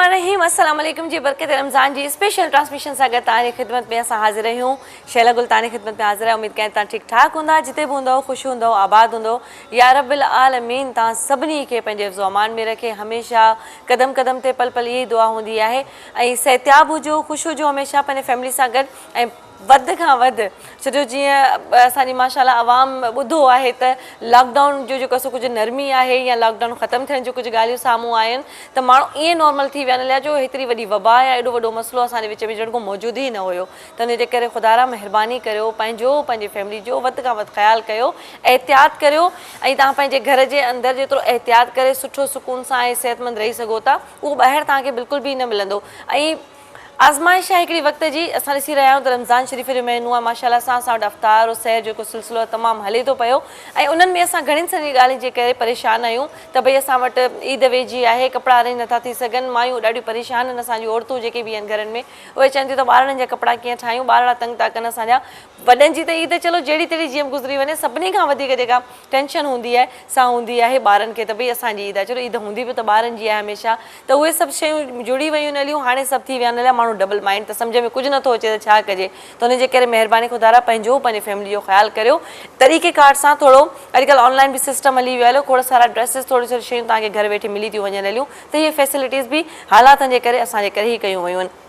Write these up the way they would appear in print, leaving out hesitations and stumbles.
बिस्मिल्लाहिर्रहमानिर्रहीम अस्सलाम वालेकुम जी। बरकत रमज़ान जी स्पेशल ट्रांसमिशन सां गॾु तव्हांजी ख़िदमत में असां हाज़िर आहियूं। शैला गुल तव्हांजी ख़िदमत में हाज़िर आहे। उमेद कयां तव्हां ठीकु ठाक हूंदा, जिते बि हूंदव ख़ुशि हूंदव, आबाद हूंदव। या रब्बिल आलमीन तव्हां सभिनी खे पंहिंजे हिफ़्ज़ो अमान में रखे। हमेशह क़दम क़दम ते पल पल इहा ई दुआ हूंदी आहे। ऐं सिहतियाब हुजो, ख़ुशि हुजो हमेशह पंहिंजे फैमिली सां गॾु। ऐं वध खां वधि छो जो जीअं असांजी माशाल्लाह आवाम ॿुधो आहे त लॉकडाउन जो जेको सो कुझु नरमी आहे या लॉकडाउन ख़तमु थियण जो कुझु ॻाल्हियूं साम्हूं आहिनि त माण्हू ईअं नॉर्मल थी विया आहिनि जो हेतिरी वॾी वबा या एॾो वॾो मसइलो असांजे विच में ॼण को मौजूदु ई न हुयो। त इन जे करे ख़ुदा महिरबानी करियो, पंहिंजी फैमिली जो वधि खां वधि ख़्यालु कयो, एहतियात करियो। ऐं तव्हां पंहिंजे घर जे अंदरि जेतिरो एहतियात करे सुठो सुकून सां ऐं सिहतमंद रही सघो था, उहो ॿाहिरि तव्हांखे बिल्कुलु बि न मिलंदो। ऐं आज़माइश आहे हिकिड़ी वक़्त जी। असां ॾिसी रहिया आहियूं त रमज़ान शरीफ़ जो महीनो आहे, माशाल्लाह सां असां वटि अफ़्तार और सैर जेको सिलसिलो तमामु हले थो पियो। ऐं उन्हनि में असां घणियुनि सारी ॻाल्हियुनि जे करे परेशान आहियूं त भई असां वटि ईद वेझी आहे, कपिड़ा अरेंज नथा थी सघनि, मायूं ॾाढियूं परेशान आहिनि। असांजी औरतूं जेके बि आहिनि घरनि में, उहे चवनि थियूं त ॿारनि जा कपिड़ा कीअं ठाहियूं, ॿार तंग था कनि असांजा। वॾनि जी त ईद चलो जहिड़ी तहिड़ी जीअं गुज़री वञे, सभिनी खां वधीक जेका टेंशन हूंदी आहे सा हूंदी आहे ॿारनि खे त भई असांजी ईद आहे। चलो ईद हूंदी बि त ॿारनि जी आहे हमेशह। त उहे सभु शयूं जुड़ी वियूं आहिनि हलियूं, हाणे सभु थी विया आहिनि माण्हू डबल माइंड, त सम्झ में कुझु नथो अचे त छा कजे। त उनजे करे महिरबानी ख़ुदा पंहिंजी फैमिली जो ख़्यालु करियो तरीक़ेकार सां। थोरो अॼुकल्ह ऑनलाइन बि सिस्टम हली वियो आहे, खोड़ सारा ड्रेसिस थोरी शयूं तव्हांखे घर वेठे मिली थियूं वञनि हलियूं। त इहे फैसिलिटीज़ बि हालातनि जे करे असांजे करे ई कयूं वयूं आहिनि।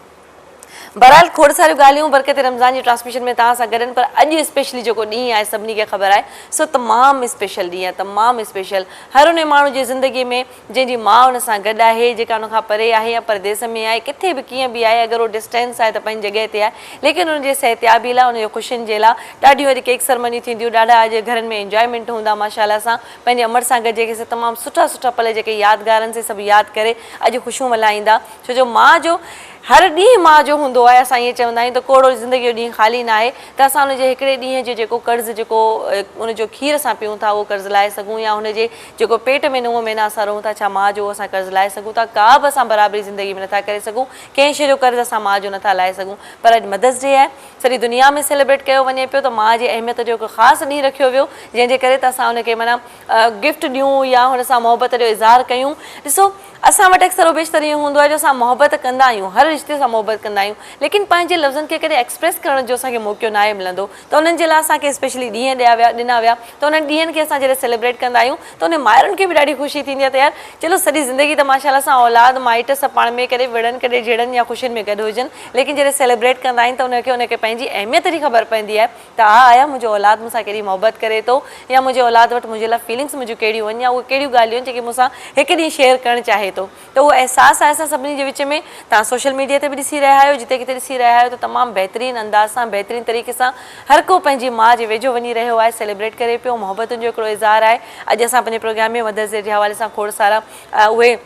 बहरहाल खोड़ सारियूं ॻाल्हियूं बरकत रमज़ान जी ट्रांसमिशन में तव्हां सां गॾु आहिनि। पर अॼु स्पेशली जेको ॾींहुं आहे सभिनी खे ख़बर आहे, सो तमामु स्पेशल ॾींहुं आहे, तमामु स्पेशल। हर उन माण्हू जी ज़िंदगीअ में जंहिंजी माउ हुन सां गॾु आहे, जेका हुनखां परे आहे या परदेस में आहे, किथे बि कीअं बि आहे, अगरि उहो डिस्टेंस आहे त पंहिंजी जॻह ते आहे, लेकिन हुनजे सिहतियाबी लाइ, हुनजे ख़ुशियुनि जे लाइ ॾाढियूं अॼु केक सेरेमनियूं थींदियूं, ॾाढा अॼु घरनि में इंजॉयमेंट हूंदा माशाल्लाह सां। पंहिंजे अमर सां गॾु जेके तमामु सुठा सुठा पल जेके यादगारनि से सभु यादि करे अॼु ख़ुशियूं मल्हाईंदा। छो जो माउ जो हर ॾींहुं माउ जो हूंदो आहे। असां ईअं चवंदा आहियूं त कोड़ो ज़िंदगी जो ॾींहुं ख़ाली न आहे त असां हुनजे हिकिड़े ॾींहं जो जेको कर्ज़ु जेको उनजो खीर असां पियूं था उहो कर्ज़ु लाहे सघूं, या हुनजे जेको पेट में नुंहं में न असां रहूं था, छा माउ जो असां कर्ज़ु लाहे सघूं था? का बि असां बराबरी ज़िंदगी में नथा करे सघूं, कंहिं शइ जो कर्ज़ु असां माउ जो नथा लाहे सघूं। पर अॼु मदर्स डे आहे, सॼी दुनिया में सेलिब्रेट कयो वञे पियो, त माउ जी अहमियत जो हिकु ख़ासि ॾींहुं रखियो वियो, जंहिंजे करे त असां हुनखे माना गिफ्ट ॾियूं या हुन सां मोहबत जो इज़हार कयूं। ॾिसो असां वटि अक्सर बेशतर इहो हूंदो आहे जो असां मोहबत कंदा आहियूं, हर रिश्ते सां मोहबत कंदा आहियूं, लेकिन पंहिंजे लफ़्ज़नि खे कॾहिं एक्सप्रेस करण जो असांखे मौक़ो न आहे मिलंदो। त उन्हनि जे लाइ असांखे स्पेशली ॾींहं ॾिना विया। त उन्हनि ॾींहंनि खे असां जॾहिं सेलिब्रेट कंदा आहियूं त उन माइरुनि खे बि ॾाढी ख़ुशी थींदी आहे त यार चलो सॼी ज़िंदगी त माशाल्लाह सां औलाद माइट सभु पाण में कॾहिं विढ़नि कॾहिं झेड़नि या ख़ुशियुनि में गॾु हुजनि, लेकिन जॾहिं सेलिब्रेट कंदा आहिनि त उनखे पंहिंजी अहमियत जी ख़बर पवंदी आहे त हा आया मुंहिंजो औलाद मूंसां केॾी मोहबत करे थो, या मुंहिंजे औलाद वटि मुंहिंजे लाइ फीलिंग्स मुंहिंजियूं कहिड़ियूं आहिनि, या उहे कहिड़ियूं ॻाल्हियूं आहिनि जेके मूंसां हिकु ॾींहुं शेयर करणु चाहे थो। त उहो अहसासु आहे असां सभिनी जे विच में। तव्हां सोशल मीडिया ते बि ॾिसी रहिया आहियो, जिते किथे ॾिसी रहिया आहियो, त तमामु बहितरीनु अंदाज़ सां बहितरीनु तरीक़े सां हर को पंहिंजी माउ जे वेझो वञी रहियो आहे, सेलिब्रेट करे पियो, मोहबतुनि जो हिकिड़ो इज़हार आहे। अॼु असां पंहिंजे प्रोग्राम में मदर्स डे जे हवाले सां खोड़ सारा उहे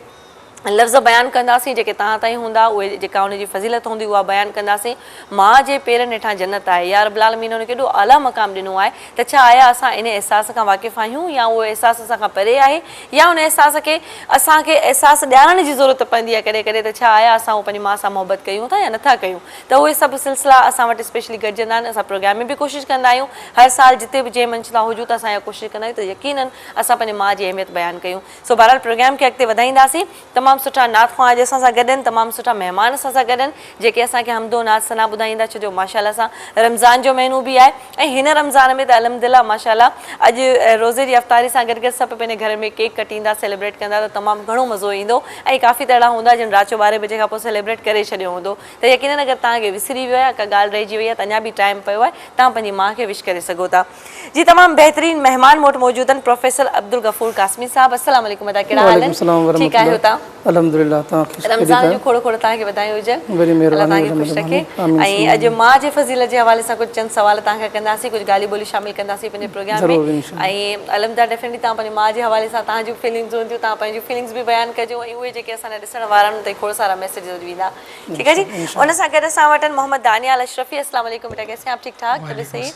लफ़्ज़ बयानु कंदासीं जेके तव्हां ताईं हूंदा, उहे जेका हुनजी फज़ीलत हूंदी उहा बयानु कंदासीं। माउ जे पेरनि हेठां जन्नत आहे, या रब्बुल आलमीन हुन केॾो आला मक़ाम ॾिनो आहे, त छा आया असां इन अहसास खां वाक़िफ़ु आहियूं, या उहो अहसासु असां खां परे आहे, या उन अहसास खे असांखे अहसासु ॾियारण जी ज़रूरत पवंदी आहे कॾहिं कॾहिं, त छा आया असां उहो पंहिंजी माउ सां मोहबत कयूं था या नथा कयूं। त उहे सभु सिलसिला असां वटि स्पेशली गॾिजंदा आहिनि। असां प्रोग्राम में बि कोशिशि कंदा आहियूं हर साल जिते बि जंहिं मंच तां हुजूं त असां इहा कोशिशि कंदा आहियूं त यकीनन असां पंहिंजे माउ जी अहमियत बयानु कयूं। सो बहरहाल प्रोग्राम खे अॻिते वधाईंदासीं। तमामु सुठा नात ख़्वां अॼु असां सां गॾु आहिनि, तमामु सुठा महिमान असां सां गॾु आहिनि जेके असांखे हमदो नाज़ सना ॿुधाईंदा। छो जो माशाल्लाह सां रमज़ान जो महीनो बि आहे, ऐं हिन रमज़ान में त अलहमदिल्ला माशाल्लाह अॼु रोज़े जी अफ़्तारी सां गॾु गॾु सभु पंहिंजे घर में केक कटींदा, सेलिब्रेट कंदा, त तमामु घणो मज़ो ईंदो। ऐं काफ़ी त अहिड़ा हूंदा जिन राति जो 12 बजे खां पोइ सेलिब्रेट करे छॾियो हूंदो। त यकीनन अगरि तव्हांखे विसरी वियो आहे, का ॻाल्हि रहिजी वई आहे, त अञा बि टाइम पियो आहे, तव्हां पंहिंजी माउ खे विश करे सघो था। जी तमामु बहितरीनु महिमान मूं वटि मौजूदु आहिनि, प्रोफेसर अब्दुल गफ़ूर कासमी साहब। अस्सलाम वालेकुम अदा, कहिड़ा हाल आहिनि? ठीकु आहियो तव्हां? अल्हम्दुलिल्लाह। रमज़ान जो खोड़ खोड़ तव्हांखे बधायूं हुजनि, अल्लाह तव्हांखे ख़ुशि रखे। ऐं अॼु माउ जे फज़ीलत जे हवाले सां कुझु चंद सवाल तव्हांखे कंदासीं, कुझु ॻाल्हियूं ॿोलियूं शामिलु कंदासीं पंहिंजे प्रोग्राम में। ऐं अलहमदिल्ला डेफिनेटली तव्हां पंहिंजी माउ जे हवाले सां तव्हांजूं फीलिंग्स हूंदियूं, तव्हां पंहिंजूं फीलिंग्स बि बयानु कजो, ऐं उहे जेके असांजा ॾिसण वारा आहिनि त खोड़ सारा मैसेजिस वेंदा। ठीकु आहे जी। उन सां गॾु असां वटि आहिनि मोहम्मद दानियाल अशरफी। अस्सलाम वालेकुम बेटा, कैसे हैं आप? ठीक ठाक, तबीयत सही?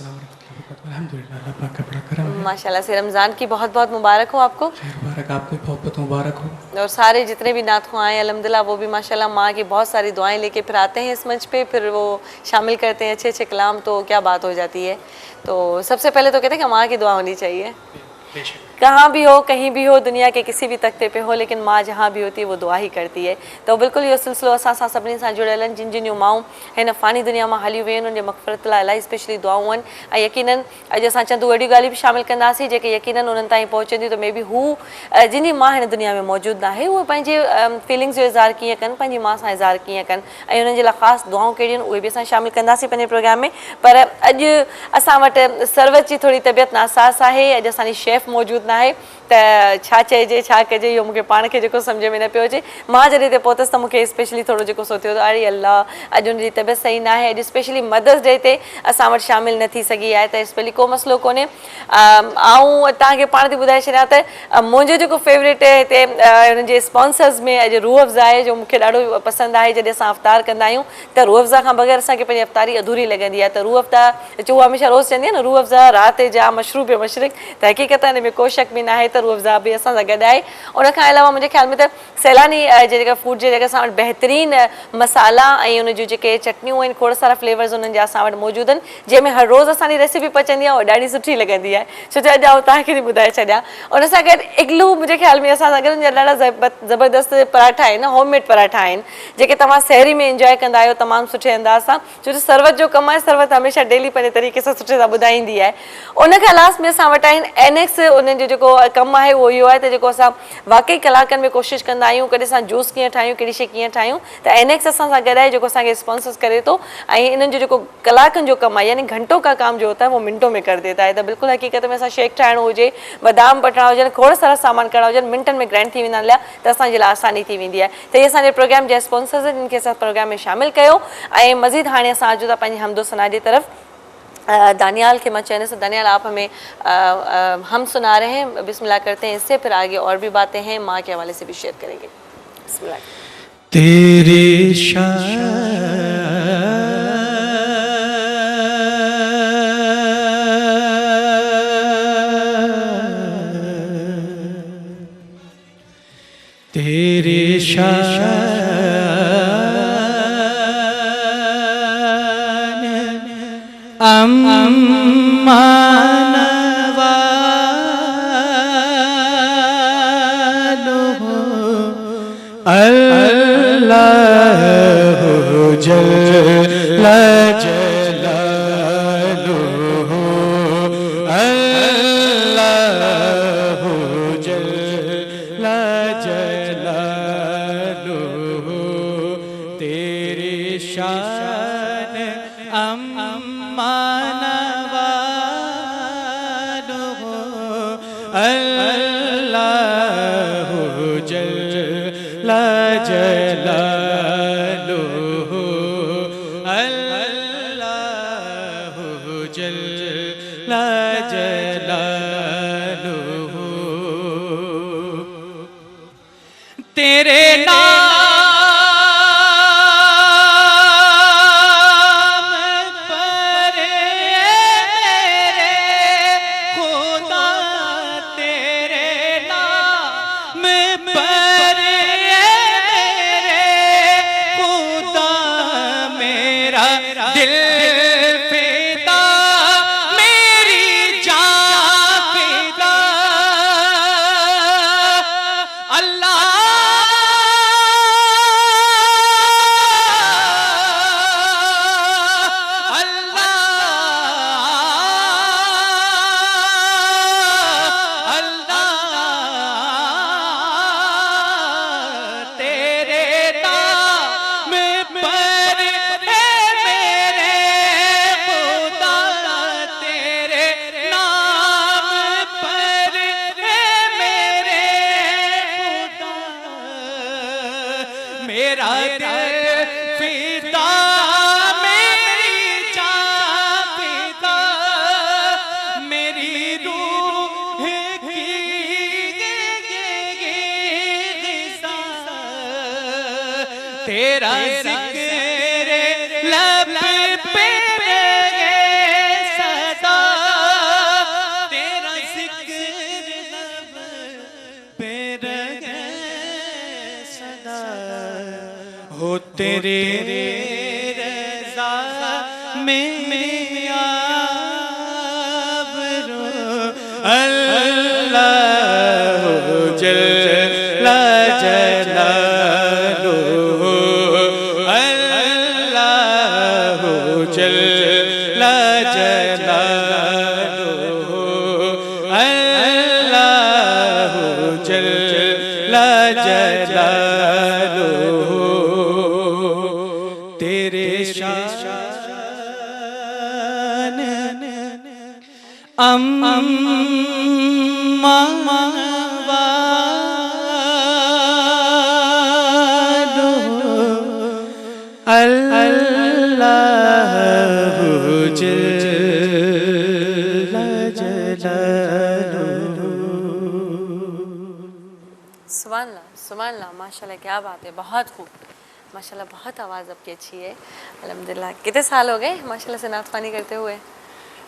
माशाल्लाह से रमज़ान की बहुत बहुत मुबारक हो आपको। मुबारक आपको, बहुत बहुत मुबारक हो। और सारे जितने भी नात ख़्वां आए अल्हम्दुलिल्लाह वो भी माशाल्लाह माँ की बहुत सारी दुआएं लेके फिर आते हैं इस मंच पे, फिर वो शामिल करते हैं अच्छे अच्छे कलाम, तो क्या बात हो जाती है। तो सबसे पहले तो कहते हैं कि माँ की दुआ होनी चाहिए। कहाँ भी हो, कहीं भी हो, दुनिया के किसी भी तख्ते पे हो, लेकिन माँ जहाँ भी होती है वो दुआ ही करती है। तो बिल्कुल इहो सिलसिलो असां सां सभिनी सां जुड़ियल आहिनि, जिन जिन जूं माऊं हिन फ़ानी दुनिया मां हली वियूं आहिनि, उन जे मग़फ़िरत लाइ इलाही स्पेशली दुआऊं आहिनि। ऐं यकीनन अॼु असां चंदू वॾियूं ॻाल्हियूं बि शामिल कंदासीं जेके यकीनन उन्हनि ताईं पहुचंदियूं, त मे बी हू जिन जी मां हिन दुनिया में मौजूदु न आहे, उहे पंहिंजे फीलिंग्स जो इज़हार कीअं कनि, पंहिंजी माउ सां इज़हार कीअं कनि, ऐं उन्हनि जे लाइ ख़ासि दुआऊं कहिड़ियूं आहिनि उहे बि असां शामिल कंदासीं पंहिंजे प्रोग्राम में। पर अॼु असां वटि सरवत जी थोरी तबियत नासाज़ आहे, अॼु असांजी शेफ़ मौजूदु न आहे, त छा चइजे छा कजे इहो मूंखे पाण खे जेको सम्झ में न पियो अचे। मां जॾहिं हिते पहुतसि त मूंखे स्पेशली थोरो जेको सो थियो त अरे अल्लाह, अॼु हुनजी तबियत सही न आहे, अॼु स्पेशली मदर्स डे ते असां वटि शामिलु न थी सघी आहे, त स्पेशली को मसइलो कोन्हे। ऐं तव्हांखे पाण थी ॿुधाए छॾियां त मुंहिंजो जेको फेवरेट हिते हुननि जे स्पॉन्सर्स में अॼु रूह अफ़ज़ा आहे, जो मूंखे ॾाढो पसंदि आहे। जॾहिं असां अफ़्तार कंदा आहियूं त रूह अफ़ज़ा खां बग़ैर असांखे पंहिंजी अफ़्तारी अधूरी लॻंदी आहे। त रूह अफ़्तार जो हमेशह रोज़ु चवंदी आहे न, रूह अफ़ज़ा राति जा मशरूब मशरिक़, त हक़ीक़त हिन में को शक बि न आहे त रूह अफ़ज़ा बि असां सां गॾु आहे। उनखां अलावा मुंहिंजे ख़्याल में त सैलानी जेका फूड जे जेका असां वटि बहितरीनु मसाला ऐं उन जूं जेके चटनियूं आहिनि, खोड़ सारा फ्लेवर्स उन्हनि जा असां वटि मौजूदु आहिनि, जंहिंमें हर रोज़ु असांजी रेसिपी पचंदी आहे, उहा ॾाढी सुठी लॻंदी आहे। छो जो अॼु तव्हांखे थी ॿुधाए छॾियां, उन सां गॾु इग्लू मुंहिंजे ख़्याल में असां सां गॾु ॾाढा ज़बरदस्त पराठा आहिनि, होममेड पराठा आहिनि, जेके तव्हां सहरी में इंजॉय कंदा आहियो तमामु सुठे अंदाज़ सां। छो जो सरवत जो कमु आहे, सरवत हमेशह डेली पंहिंजे तरीक़े सां सुठे सां ॿुधाईंदी आहे। उनखां लास्ट में असां वटि आहिनि एनेक्स, उन्हनि जो जेको कमु आहे उहो इहो आहे त जेको असां वाक़ई कलाकनि में कोशिशि कंदा आहियूं, कॾहिं असां जूस कीअं ठाहियूं, कहिड़ी शइ कीअं ठाहियूं, त एनेक्स असां सां गॾु आहे जेको असांखे स्पॉन्सर्स करे थो। ऐं इन्हनि जो जेको कलाकनि जो कमु आहे, यानी घंटों का काम जो होता है वो मिनटों में कर देता है। त बिल्कुलु हक़ीक़त में असां शेक ठाहिणो हुजे, बादाम पटणा हुजनि, खोड़ सारा सामान करणा हुजनि, मिंटनि में ग्राइंड थी वेंदा आहिनि, त असांजे लाइ आसानी थी वेंदी आहे। त इहे असांजे प्रोग्राम जा स्पॉन्सर्स आहिनि, जिन खे असां प्रोग्राम में शामिलु कयो। ऐं मज़ीद हाणे असां अचूं था पंहिंजी हमदो सना जी तरफ़। दानियाल के मैं चैनल से, दानियाल आप हमें हम सुना रहे हैं, बिस्मिल्लाह करते हैं, इससे फिर आगे और भी बातें हैं माँ के हवाले से भी शेयर करेंगे। बिस्मिल्लाह। तेरे शान तेरे शान अम्मा अल्लाहु जल्ल जलालुहु अल्लाहु जल्ल जलालुहु तेरी शान अम्मा नवालुहु अल्लाहु जल्ल जलालुहु अल्लाहु जल्ल जलालुहु तेरे नाम पर मेरे खुदा तेरे नाम पर दिल फिदा मेरी जान फिदा अल्लाह मेरा दिल फिदा मेरी जान फिदा मेरी रूह की ग़िज़ा तेरा ज़िक्र लब पे रहे सदा तेरा ज़िक्र लब पे रहे सदा हो तेरे रज़ा में आबरू अल्लाह अल्लाह जल्ल जलालुहु अल्लाह जल्ल जलालुहु अल्लाह जल्ल जलालुहु तेरे शान अम्मा वादो अल्लाहु जल्ल जलालुहु। सुभान अल्लाह माशाल्लाह, क्या बात है, बहुत खूब माशाल्लाह, बहुत आवाज़ आपकी अच्छी है अल्हम्दुलिल्लाह। कितने साल हो गए माशाल्लाह से नात ख़वानी करते हुए?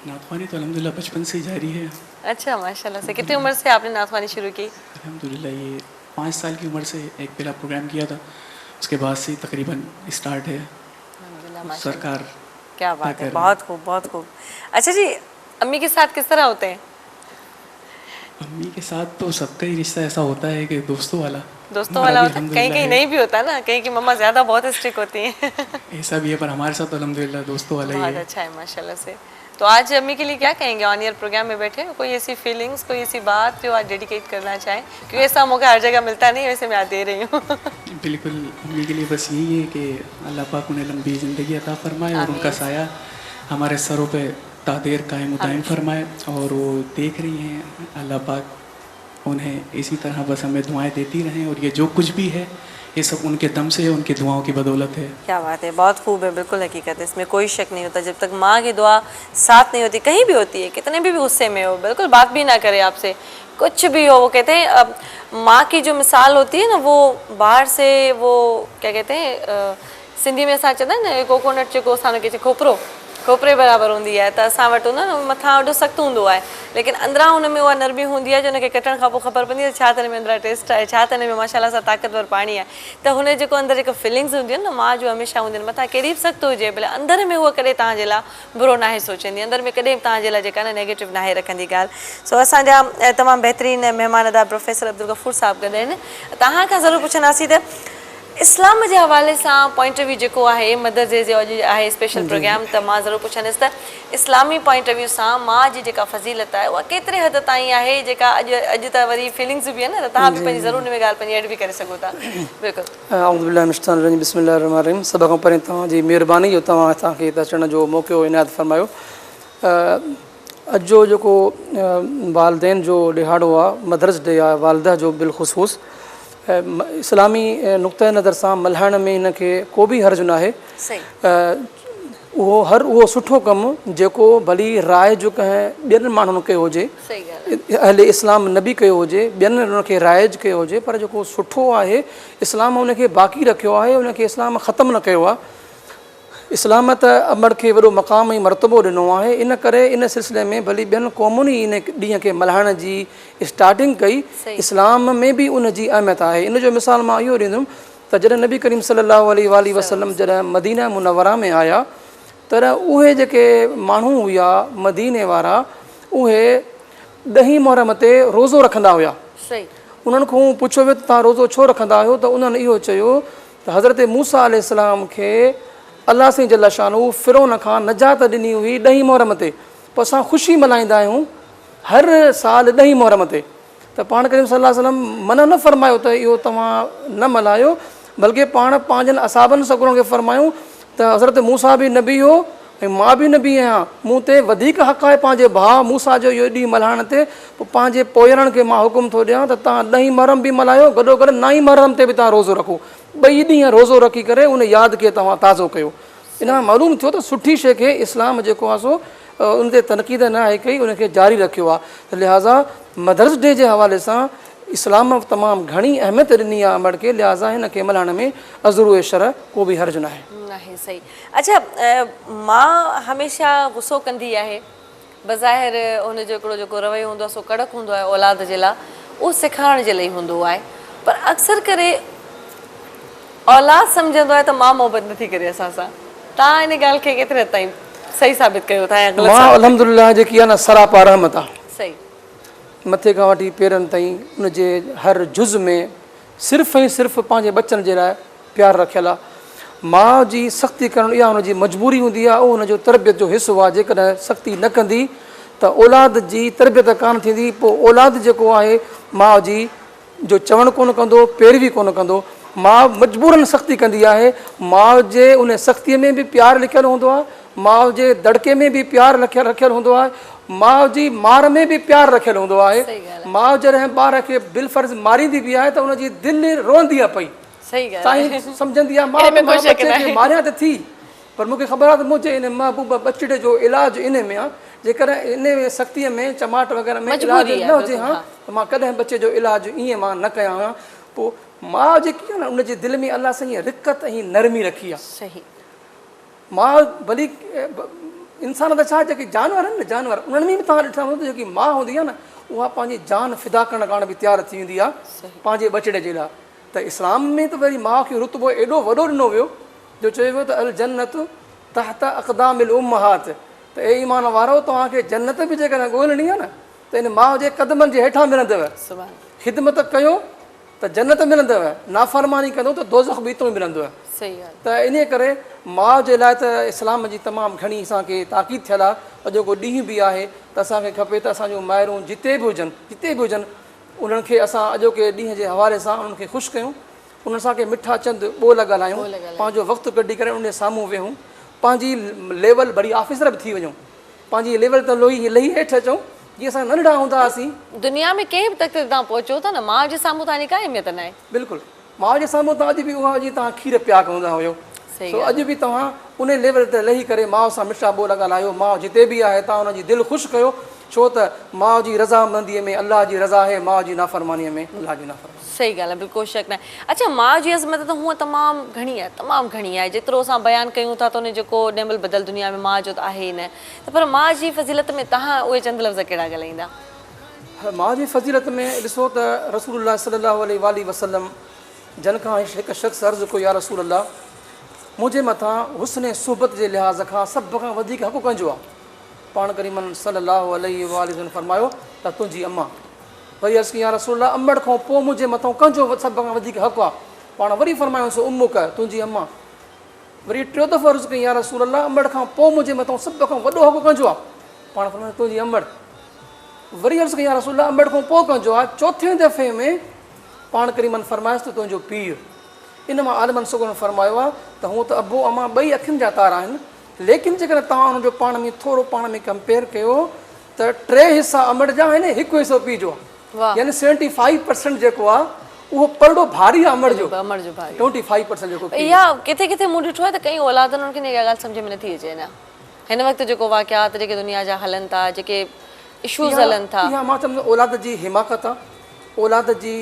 नातवानी तो अल्हम्दुलिल्लाह बचपन से ही जारी है। अच्छा माशाल्लाह से। कितनी उम्र से आपने नात ख़वानी शुरू की? अल्हम्दुलिल्लाह ये 5 साल की उम्र से एक पहला प्रोग्राम किया था, उसके बाद से तकरीबन स्टार्ट है। अल्हम्दुलिल्लाह माशाल्लाह, सरकार क्या बात है, बहुत खूब बहुत खूब। अच्छा जी, अम्मी के साथ किस तरह होते हैं? अम्मी के साथ तो सबका ही रिश्ता ऐसा होता है कि दोस्तों वाला दोस्तों वाला होता है, कहीं कहीं नहीं भी होता ना, कहीं की मम्मा ज़्यादा बहुत स्ट्रिक्ट होती हैं। ऐसा भी है, पर हमारे साथ तो अल्हम्दुलिल्लाह दोस्तों वाला ही बहुत है। अच्छा है माशाल्लाह से। तो आज अम्मी के लिए क्या कहेंगे? ऑन ईयर प्रोग्राम में बैठे हो, कोई ऐसी फीलिंग्स, कोई ऐसी बात जो आज डेडिकेट करना चाहें? क्योंकि ऐसा मौका हर जगह मिलता नहीं, वैसे मैं आज दे रही हूँ। बिल्कुल, अम्मी के लिए बस यही है कि अल्लाह पाक उन्हें लंबी ज़िंदगी अता फरमाए और उनका साया हमारे सरों पे तादेर कायम दायम फरमाए। और वो देख रही हैं, अल्लाह पाक उन्हें इसी तरह बस हमें दुआएं देती रहें, और ये जो कुछ भी है ये सब उनके दम से है, उनकी दुआओं की बदौलत है। क्या बात है, बहुत खूब है, बिल्कुल हकीकत है, इसमें कोई शक नहीं होता। जब तक माँ की दुआ साथ नहीं होती, कहीं भी होती है, कितने भी गुस्से में हो, बिल्कुल बात भी ना करे आपसे, कुछ भी हो, वो कहते हैं अब माँ की जो मिसाल होती है ना, वो बाहर से वो क्या कहते हैं सिंधी में असां चवंदा आहिनि न, कोकोनट जेको असां खे खोपरे बराबरि हूंदी आहे, त असां वटि हूंदो आहे न मथां ॾाढो सख़्तु हूंदो आहे, लेकिन अंदरां हुन में उहा नरमी हूंदी आहे जो हुनखे कटण खां पोइ ख़बर पवंदी आहे छा त हिन में अंदरां टेस्ट आहे, छा त हिन में माशाल्लाह सां ताक़तवर पाणी आहे। त हुन जेको अंदरि जेको फीलिंग्स हूंदियूं आहिनि न माउ जो हमेशह हूंदियूं आहिनि, मथां केॾी बि सख़्तु हुजे, भले अंदरि में उहा कॾहिं तव्हांजे लाइ बुरो नाहे सोचंदी, अंदरि में कॾहिं तव्हांजे लाइ जेका न नेगेटिव नाहे रखंदी ॻाल्हि। सो असांजा तमामु बहितरीनु महिमान अदा प्रोफेसर अब्दुल गफूर साहिबु गॾु आहिनि। तव्हां खां ज़रूरु पुछंदासीं त इस्लाम जे हवाले सां पॉइंट ऑफ व्यू जेको आहे, मदर्स डे जो अॼु आहे स्पेशल प्रोग्राम, त मां ज़रूरु पुछंदसि त इस्लामी पॉइंट ऑफ व्यू सां माउ जी जेका फज़ीलत आहे उहा केतिरे हद ताईं आहे, जेका अॼु त वरी फीलिंग्स बि आहे न, त तव्हां बि पंहिंजी ज़रूरु हिन में ॻाल्हि पंहिंजी एड बि करे सघो था। बिल्कुलु। औज़ु बिल्लाहि मिनश शैतानिर रजीम, बिस्मिल्लाहिर रहमानिर रहीम। सभ खां पहिरीं तव्हांजी महिरबानी जो तव्हां असांखे हिते अचण जो मौक़ो इनायत फरमायो। अॼु जो जेको वालदेन जो ॾिहाड़ो आहे, मदर्स डे आहे, वालदा जो बिलख़ुसूस इस्लामी नुक़्ते नज़र सां मल्हाइण में हिन खे को बि हर्ज़ु न आहे। उहो सुठो कमु जेको भली राय जो कंहिं ॿियनि माण्हुनि कयो हुजे, अहले इस्लाम न बि कयो हुजे, ॿियनि उनखे राइज कयो हुजे, पर जेको सुठो आहे इस्लाम उनखे बाक़ी रखियो आहे, उनखे इस्लाम ख़तमु न कयो आहे। इस्लाम त अमर खे वॾो मक़ाम ऐं मरतबो ॾिनो आहे, इन करे इन सिलसिले में भली ॿियनि क़ौमुनि ई इन ॾींहं खे मल्हाइण जी स्टार्टिंग कई। इस्लाम में बि उन जी अहमियत आहे। इन जो मिसाल मां इहो ॾींदुमि त जॾहिं नबी करीम सल्लल्लाहु अलैहि वसल्लम जॾहिं मदीना मुनव्वरा में आया, त उहे जेके माण्हू हुआ मदीने वारा, उहे 10 मुहर्रम ते रोज़ो रखंदा हुआ। उन्हनि खां पुछियो वियो त तव्हां रोज़ो छो रखंदा आहियो, त उन्हनि इहो चयो त हज़रत मूसा अलैहिस्सलाम खे अल्लाह साईं जल्ल शानहू फ़िरौन खां नजात ॾिनी हुई 10 मुहर्रम ते, पोइ असां ख़ुशी मल्हाईंदा आहियूं हर साल 10 मुहर्रम ते। त पाण करीम सल्लल्लाहु अलैहि वसल्लम मना न फ़रमायो त इहो तव्हां न मल्हायो, बल्कि पाण पंहिंजनि असाबनि सगुरनि खे फ़रमायूं त हज़रत मूसा बि नबी हो ऐं मां बि नबी आहियां, मूं ते वधीक हक़ आहे पंहिंजे भाउ मूसा जो इहो ॾींहुं मल्हाइण ते। पोइ पंहिंजे पोयरनि खे मां हुकुम थो ॾियां त तव्हां 10 मुहर्रम बि मल्हायो, गॾोगॾु 9 मुहर्रम ते बि तव्हां रोज़ो रखो, 2 ॾींहं रोज़ो रखी करे उन यादि खे तव्हां ताज़ो कयो। इन मां मालूम थियो त सुठी शइ खे इस्लाम जेको आहे सो उन ते तनक़ीद न आहे कई, उनखे जारी रखियो आहे। त लिहाज़ा मदर्स डे जे हवाले सां इस्लाम तमामु घणी अहमियत ॾिनी आहे अमर खे, लिहाज़ा हिन खे मल्हाइण में अज़रु शरअ को बि हर्ज न आहे। सही। अच्छा, मां हमेशह गुस्सो कंदी आहे, बज़ाहिर हुनजो हिकिड़ो जेको रवैयो हूंदो आहे सो कड़क हूंदो आहे औलाद जे लाइ, उहो सेखारण जे लाइ हूंदो आहे, पर अक्सर करे औलाद सम्झंदो आहे त मां मोहबत नथी करे असां सां। तव्हां इन ॻाल्हि खे केतिरे हद ताईं सही साबित कयो था? मां अल्हम्दुलिल्लाह जेकी आहे न सरापा रहमत आहे। सही। मथे खां वठी पेरनि ताईं उनजे हर जुज़ में सिर्फ़ु ऐं सिर्फ़ु पंहिंजे बचनि जे लाइ प्यारु रखियलु आहे। माउ जी सख़्ती करणु इहा हुनजी मजबूरी हूंदी आहे, उहो हुनजो तरबियत जो हिसो आहे। जेकॾहिं सख़्ती न कंदी त औलाद जी तरबियत कान थींदी, पोइ औलाद जेको आहे माउ जी जो चवणु कोन कंदो, पैरवी कोन कंदो। माउ मजबूरन सख़्ती कंदी आहे। माउ जे उन सख़्तीअ में बि प्यारु लिखियलु हूंदो आहे, माउ जे दड़के में बि प्यारु रखियलु हूंदो आहे, माउ जी मार में बि प्यारु रखियलु हूंदो आहे। माउ जॾहिं ॿार खे बिलफर्ज़ मारींदी बि आहे त उनजी दिलि रोअंदी आहे पई, साईं सम्झंदी आहे मां बचे खे मारिया त थी, पर मूंखे ख़बर आहे त मुंहिंजे इन महबूब बचिड़े जो इलाजु इन में आहे। जेकॾहिं इन में सख़्तीअ में चमाट वग़ैरह में इलाजु न हुजे हा त मां कॾहिं बचे जो इलाजु ईअं मां न कयां हा। पोइ माउ जेकी आहे न उनजे दिलि में अलाह साईं रिक़त ऐं नरमी रखी आहे। माउ भली इंसान त छा, जेके जानवर आहिनि न, जानवर उन्हनि में बि तव्हां ॾिठा हूंदो जेकी माउ हूंदी आहे न उहा पंहिंजी जान फिदा करण काण बि तयारु थी वेंदी आहे पंहिंजे बचिड़े जे लाइ। त इस्लाम में त वरी माउ खे रुतबो एॾो वॾो ॾिनो वियो जो चयो वियो त अल जन्नत तहत अक़दामिल उम्महात, त ए ईमान वारो तव्हांखे जन्नत बि जेकॾहिं ॻोल्हणी आहे न त इन माउ जे क़दमनि जे हेठां मिलंदव। ख़िदमत कयो त जन्नत मिलंदव, नाफ़रमानी कंदो त दोज़ख बि हितां मिलंदव। त इन करे माउ जे लाइ त इस्लाम जी तमामु घणी असांखे ताक़ीद थियल आहे। अॼोको ॾींहुं बि आहे त असांखे खपे त असांजूं माइरूं जिते बि हुजनि उन्हनि खे असां अॼोके ॾींहं जे हवाले सां उन्हनि खे ख़ुशि कयूं, उन्हनि सां के मिठा चंद ॿोल ॻाल्हायूं, पंहिंजो वक़्तु कढी करे उन साम्हूं वेहूं, पंहिंजी लेवल बड़ी ऑफिसर बि थी वञूं, पंहिंजी लेवल त लही हेठि अचूं जीअं असां नंढड़ा हूंदा हुआसीं। दुनिया में कंहिं बि तक तव्हां पहुचो था न, माउ जे साम्हूं तव्हांजी का अहमियत न आहे। बिल्कुलु माउ जे साम्हूं त अॼु बि उहा जीअं तव्हां खीर पिया हूंदा हुयो, अॼु बि तव्हां उन लेवल ते लही करे माउ सां मिठा ॿोल ॻाल्हायो। माउ जिते बि आहे तव्हां हुनजी दिलि ख़ुशि कयो, छो त माउ जी रज़ामंदीअ में अलाह जी रज़ा आहे, माउ जी नाफ़रमानीअ में अलाह जी नाफ़रमानी। सही ॻाल्हि आहे, बिल्कुलु शक न आहे। अच्छा, माउ जी अज़मत त हूअं तमामु घणी आहे, जेतिरो असां बयानु कयूं था त उन जेको नेमल बदल दुनिया में माउ जो त आहे ई न, त पर माउ जी फ़ज़ीलत में तव्हां उहे चंद लफ़्ज़ कहिड़ा ॻाल्हाईंदा? माउ जी फ़ज़ीलत में ॾिसो त रसूलुल्लाह सल्लल्लाहु अलैहि वसल्लम जन खां हिकु शख़्स अर्ज़ु कयो, या रसूलल्लाह मुंहिंजे मथां हुस्न सुहबत जे लिहाज़ खां सभ खां वधीक हक़ कंहिंजो आहे? पाण करीमन सल्लल्लाहु अलैहि वसल्लम फरमायो त तुंहिंजी अम्मा। वरी अर्ज़ु कई, या रसूलल्लाह अम्मड़ खां पोइ मुंहिंजे मथां कंहिंजो सभ खां वधीक हक़ आहे? पाण वरी फरमायोसि उम्मुक, तुंहिंजी अम्मा। वरी टियों दफ़ो अर्ज़ु कई, या रसूलल्लाह अम्मड़ खां पोइ मुंहिंजे मथां सभ खां वॾो हक़ कंहिंजो आहे? पाण फरमायो तुंहिंजी अम्मड़। वरी अर्ज़ु कई, या रसूलल्लाह अम्मड़ खां पोइ कंहिंजो आहे? चौथे दफ़े में पाण करीमन फरमायसि त तुंहिंजो पीउ। इन मां आलमन सुगुन फरमायो आहे त हूअं त अबो अम्मा ॿई अखियुनि जा तारा आहिनि, लेकिन जेकॾहिं तव्हां हुनजो पाण में थोरो पाण में कंपेयर कयो त 3 हिसा अमड़ जा आहिनि, 1 हिसो पीउ जो आहे, यानी 75% जेको आहे उहो परड़ो भारी आहे अमड़ जो, 25% जेको इहा किथे किथे मूं ॾिठो आहे त कई औलादनि उन्हनि खे इहा ॻाल्हि सम्झ में नथी अचे न। हिन वक़्तु जेको वाक़ियात जेके दुनिया जा हलनि था, जेके इशूज़ हलनि था, इहा मां चवंदुमि औलाद जी हिमाकत आहे, औलाद जी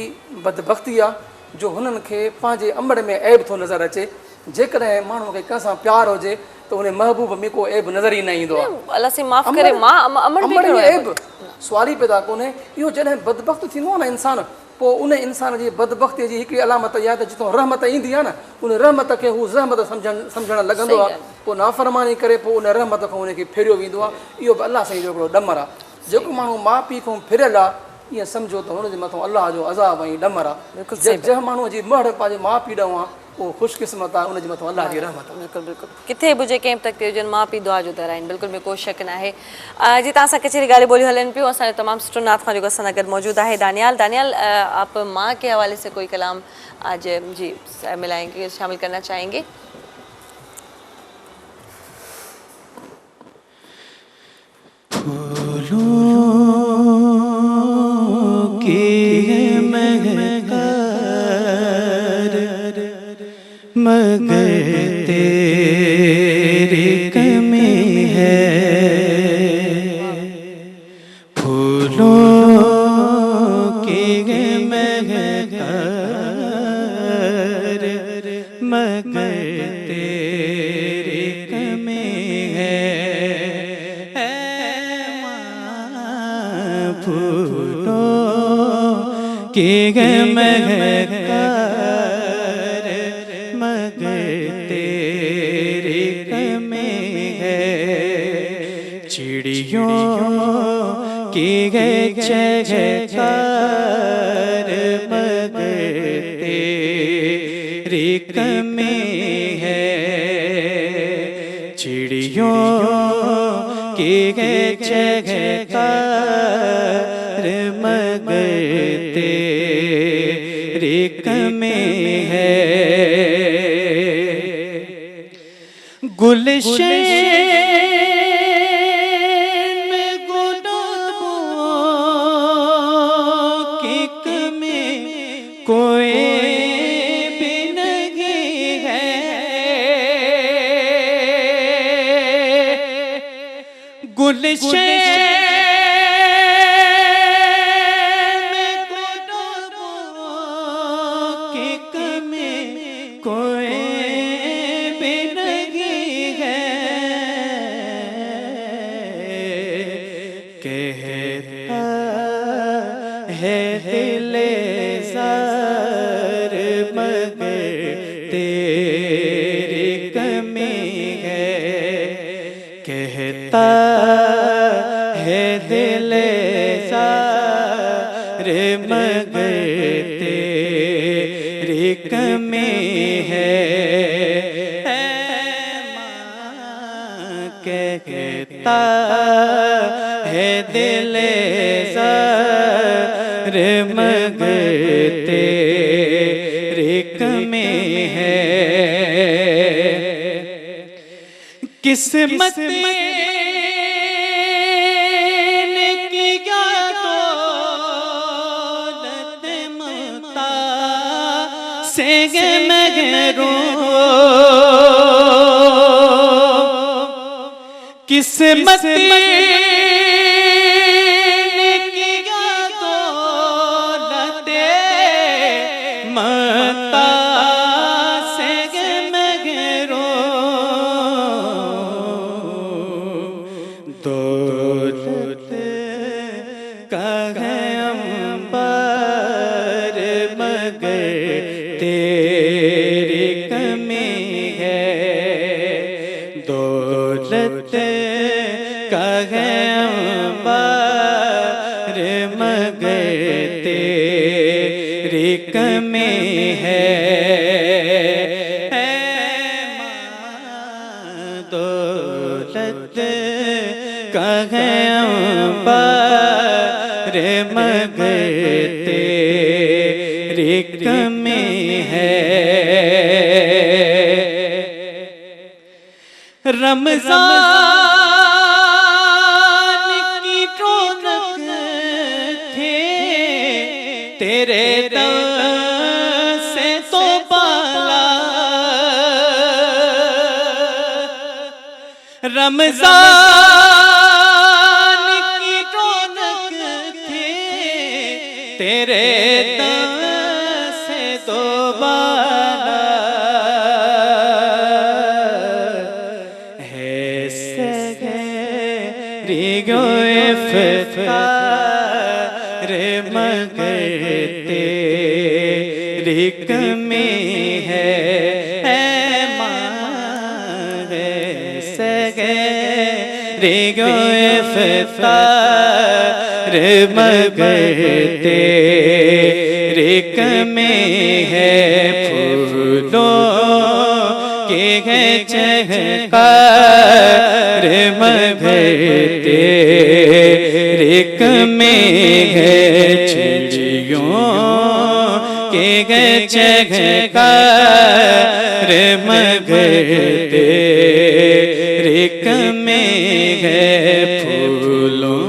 बदबख़्ती आहे जो हुननि खे पंहिंजे अमड़ में ऐब थो नज़र अचे। जेकॾहिं माण्हू खे कंहिंसां प्यारु हुजे त उन महबूब में को ऐब नज़र ई न ईंदो आहे। अलाह से माफ़ करे, अमड़ में ऐब सुवाल ई पैदा कोन्हे। इहो जॾहिं बदबख़्त थींदो आहे न इंसान, पोइ उन इंसान जी बदबख़्तीअ जी हिकिड़ी अलामत इहा त जितां रहमत ईंदी आहे न, उन रहमत खे हू ज़हमत सम्झणु लॻंदो आहे, पोइ नाफ़रमानी करे पोइ उन रहमत खां उनखे फेरियो वेंदो आहे। इहो बि अलाह साईं जो हिकिड़ो ॾमर आहे। जेको माण्हू माउ पीउ खां फिरियल आहे ईअं सम्झो त हुनजे मथां अलाह जो अज़ाब ऐं ॾमर आहे। जंहिं माण्हूअ जी महर पंहिंजे माउ पीउ ॾांहुं आहे उहो ख़ुशकिस्मत आहे, उनजे मथां अलाह जी रहमत आहे। बिल्कुलु बिल्कुलु, किथे बि हुजे कंहिं बि तक ते हुजनि, माउ पीउ दुआ जो दर आहिनि, बिल्कुलु में कोई शक न आहे। जी तव्हां सां कचहरी ॻाल्हि ॿोलियूं हलनि पियूं, असांजो तमामु सुठो नात खां जेको असां सां गॾु मौजूदु आहे दानियाल। आप माँ के हवाले से कोई कलाम आज जी मिलाएंगे, शामिल करना चाहेंगे? मगर तेरी कमी है, फूलों की महकार, मगर तेरी कमी है, फूलों की महकार, चिड़ियों की है जयकार मगर तेरी कमी है। चिड़ियों की है जयकार मगर तेरी कमी है। गुलशन में गुलाबों की कमी कोई भी नहीं है। गुलशन में गुलाबों की कमी कोई है दिले ज़ार मगर तेरी कमी है। कहता है दिले ज़ार मगर तेरी कमी है। कहता है दिले ज़ार मगर तेरी कमी है। किस्मत ने किया दौलत मता से महरूम। किस्मत ने किया दौलत मता से महरूम। दौलत का है अंबार मगर तेरी कमी है। दौलत का है अंबार मगर तेरी कमी है। दौलत का है अंबार मगर तेरी कमी है। रमज़ान की रौनक थे तेरे दम से तो बाला। रमज़ान की रौनक थे तेरे दम से तो बाला। इफ्तार मगर तेरी कमी है। इफ्तार मगर तेरी कमी है। फूलों के है चहकार मगर तेरी कमी है। चिड़ियों के है चहकार मगर तेरी कमी है। फूलों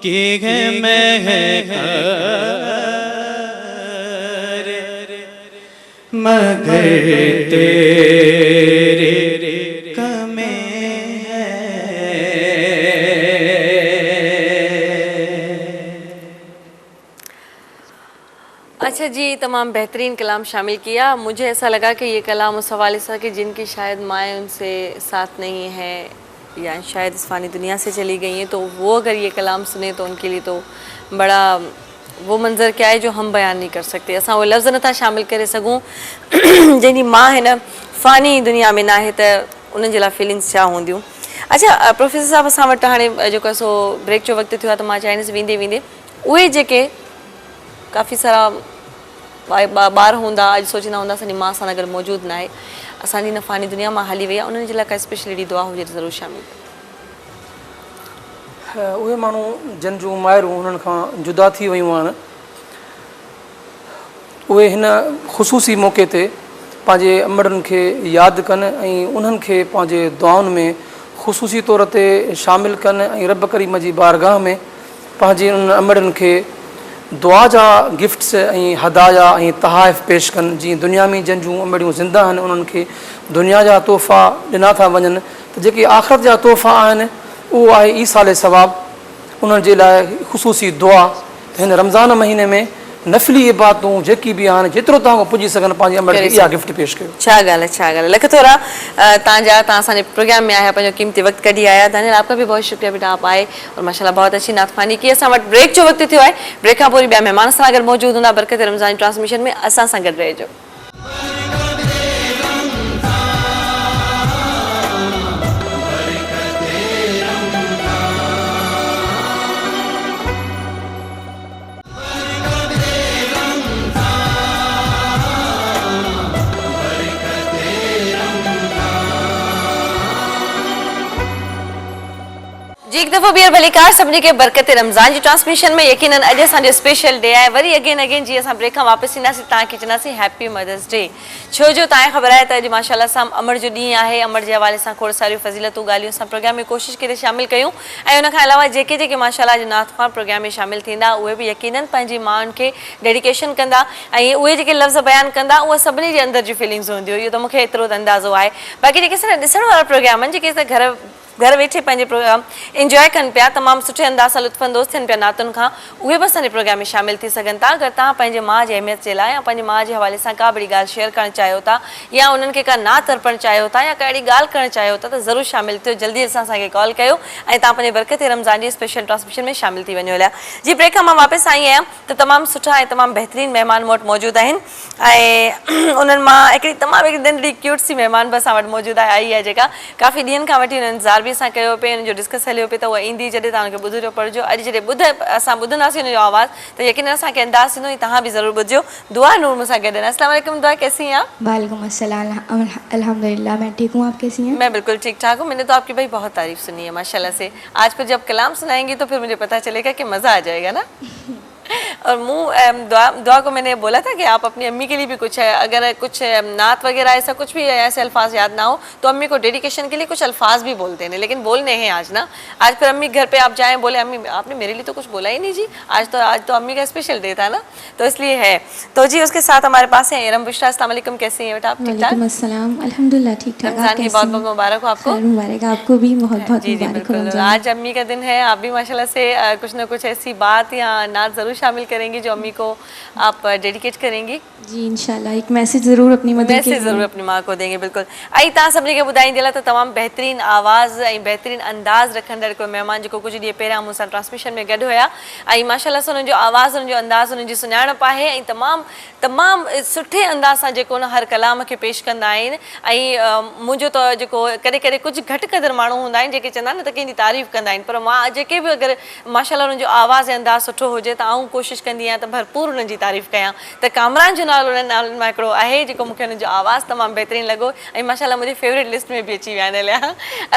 की है महकार मगर तेरी कमी है। अच्छा जी, तमाम बेहतरीन कलाम शामिल किया। मुझे ऐसा लगा कि ये कलाम उस हवाले से कि जिनकी शायद माएँ उनसे साथ नहीं है या शायद इस फ़ानी दुनिया से चली गई हैं, तो वो अगर ये कलाम सुने तो उनके लिए तो बड़ा वो मंज़र क्या है जो हम बयान नहीं कर सकते। असां वो लफ्ज़ नथा शामिल करे सघूं जंहिंजी माउ हिन फ़ानी दुनिया में ना आहे त उन्हनि जे लाइ फीलिंग्स छा हूंदियूं। अच्छा प्रोफेसर साहब असां वटि हाणे जेको सो ब्रेक जो वक़्तु थियो आहे त मां चाहींदसि वेंदे वेंदे उहे जेके काफ़ी सारा ॿार हूंदा अॼु सोचींदा हूंदा असांजी माउ सां अगरि मौजूदु न आहे असांजी न फ़ानी दुनिया मां हली वई आहे उन्हनि जे लाइ का स्पेशल अहिड़ी दुआ हुजे ज़रूरु शामिल उहे माण्हू जिन जूं माइरूं हुननि खां जुदा थी वियूं आहिनि उहे हिन ख़ुशूसी मौक़े ते पंहिंजे अमड़नि खे यादि कनि ऐं उन्हनि खे पंहिंजे दुआउनि में ख़ुशूसी तौर ते शामिलु कनि ऐं रब करीम जी बारगाह में पंहिंजे उन अमड़नि खे दुआ जा गिफ्ट्स ऐं हदाया ऐं तहाइफ़ पेश कनि जीअं दुनिया में जिन जूं अमड़ियूं ज़िंदा आहिनि उन्हनि खे दुनिया जा तोहफ़ा ॾिना था वञनि त जेके आख़िरत जा तोहफ़ा आहिनि उहो आहे ईसाले सवाबु उन्हनि जे लाइ ख़ुशूसी दुआ त हिन रमज़ान महीने में नफ़िली इबादतूं जेकी बि आहिनि जेतिरो तव्हां पुॼी सघनि पंहिंजे अमड़ खे इहा गिफ्ट पेश कयो छा ॻाल्हि आहे लख थोरा तव्हां असांजे प्रोग्राम में आया पंहिंजो कीमती वक़्तु कढी आया दानियल आपका भी बहुत शुक्रिया बेटा आप आए और माशाल्लाह बहुत अच्छी नातखानी की असां वटि ब्रेक जो वक़्तु थियो आहे ब्रेक खां पोइ ॿिया महिमान सां अगरि मौजूदु हूंदा बरकत रमज़ान जी ट्रांसमिशन में असां सां गॾु रहिजो जी एक दफ़ो ॿीहर भलीकार सभिनी खे बरकत रमज़ान जी ट्रांसमिशन में यकीनन अॼु असांजो स्पेशल डे आहे वरी अगेन जीअं असां ब्रेक खां वापसि ईंदासीं तव्हांखे चवंदासीं हैप्पी मदर्स डे छो जो तव्हांखे ख़बर आहे त अॼु माशाल्लाह सां अमड़ जो ॾींहुं आहे अमड़ जे हवाले सां खोड़ सारियूं फज़ीलतूं ॻाल्हियूं असां प्रोग्राम में कोशिशि करे शामिलु कयूं ऐं उनखां अलावा जेके जेके माशाल्लाह अॼु नातख़्वान प्रोग्राम में शामिलु थींदा उहे बि यकीनन पंहिंजी माउनि खे डेडिकेशन कंदा ऐं उहे जेके लफ़्ज़ बयानु कंदा उहे सभिनी जे अंदरि जूं फीलिंग्स हूंदियूं इहो त मूंखे एतिरो त अंदाज़ो आहे बाक़ी जेके असां ॾिसण वारा प्रोग्राम आहिनि जेके असां घर वेठे पंहिंजे प्रोग्राम इंजॉय कनि पिया तमामु सुठे अंदाज़ सां लुत्फ़अंदोज़ थियनि पिया नातुनि खां उहे बि असांजे प्रोग्राम में शामिलु थी सघनि था अगरि तव्हां पंहिंजे माउ जी अहमियत जे लाइ या पंहिंजे माउ जे हवाले सां का बि अहिड़ी ॻाल्हि शेयर करणु चाहियो था या उन्हनि खे का नात अर्पणु चाहियो था या का अहिड़ी ॻाल्हि करणु चाहियो था त ज़रूरु शामिलु थियो जल्दी असांखे कॉल कयो ऐं तव्हां पंहिंजे बरकत रमज़ान जी स्पेशल ट्रांसमिशन में शामिलु थी वञो हलिया जी ब्रेक खां मां वापसि आई आहियां त तमामु सुठा ऐं तमामु बहितरीनु महिमान मूं वटि मौजूदु आहिनि ऐं उन्हनि मां हिकिड़ी तमामु हिकिड़ी नंढड़ी क्यूट सी महिमान बि असां वटि मौजूदु आहे आई आहे जेका काफ़ी ॾींहंनि खां वठी हुननि इंतज़ार बि असां कयो पियो जो डिस्कस हलियो पियो त उहा ईंदी जॾहिं तव्हांखे ॿुधिजो पढ़िजो अॼु जॾहिं असां ॿुधंदासीं हुनजो आवाज़ त यकीन असांखे अंदाज़ थींदो ऐं तव्हां बि ज़रूरु ॿुधिजो दुआ नूर मूंसां गॾु आहिनि अस्सलाम वालेकुम दुआ कैसी हैं आप वालेकुम अस्सलाम अल्हम्दुलिल्लाह मैं ठीक हूँ आप कैसी हैं मैं बिल्कुल ठीक ठाक हूँ मैंने तो आपकी भाई बहुत तारीफ सुनी है माशाल्लाह से आज फिर जब कलाम सुनाएंगी तो फिर मुझे पता चलेगा कि मज़ा आ जाएगा ना और दुआ को मैंने बोला था कि आप अपनी अम्मी के लिए भी कुछ है अगर कुछ नात वगैरह ऐसा कुछ भी ऐसे अल्फाज याद ना हो तो अम्मी को डेडिकेशन के लिए कुछ अल्फाज भी बोल देने लेकिन बोलने हैं आज ना आज फिर अम्मी घर पे आप जाएं बोले अम्मी आपने मेरे लिए तो कुछ बोला ही नहीं जी आज तो अम्मी का स्पेशल डे था ना तो इसलिए है तो जी उसके साथ हमारे पास है इरम बुशरा अस्सलाम वालेकुम कैसे हैं बेटा आप ठीक ठाक अस्सलाम अल्हम्दुलिल्लाह ठीक ठाक रमज़ान की बहुत बहुत मुबारक हो आपको मुबारक आपको भी बहुत बहुत जी जी बिल्कुल आज अम्मी का दिन है आप भी माशाल्लाह से कुछ ना कुछ ऐसी बात या नात ज़रूर शामिल करेंगी जो अम्मी को आप डेडिकेट करेंगी जी इंशाल्लाह एक मैसेज ज़रूर अपनी मदर के ज़रूर अपनी माँ को देंगे बिल्कुल आई तव्हां सभिनी खे ॿुधाईंदी त तमामु बहितरीनु आवाज़ ऐं बहितरीनु अंदाज़ रखंदड़ कोई महिमान जेको कुझु ॾींहं पहिरियां मूंसां ट्रांसमिशन में गॾु हुया ऐं माशाल्लाह सां हुननि जो आवाज़ हुननि जो अंदाज़ हुननि जी सुञाणप आहे ऐं तमामु सुठे अंदाज़ सां जेको हुन हर कलाम खे पेश कंदा आहिनि ऐं मुंहिंजो त जेको कॾहिं कॾहिं कुझु घटि क़दुरु माण्हू हूंदा आहिनि जेके चवंदा आहिनि न त कंहिंजी तारीफ़ कंदा आहिनि पर मां जेके बि अगरि माशाल्लाह हुननि जो आवाज़ ऐं अंदाज़ सुठो हुजे त आउं कोशिशि कंदी आहियां त भरपूर हुननि जी तारीफ़ कयां त कामरान जो नालो हुननि नालनि मां हिकिड़ो आहे जेको मूंखे हुननि जो आवाज़ तमामु बहितरीनु लॻो ऐं माशाल्लाह मुंहिंजी फेवरेट लिस्ट में बि अची विया आहिनि हलिया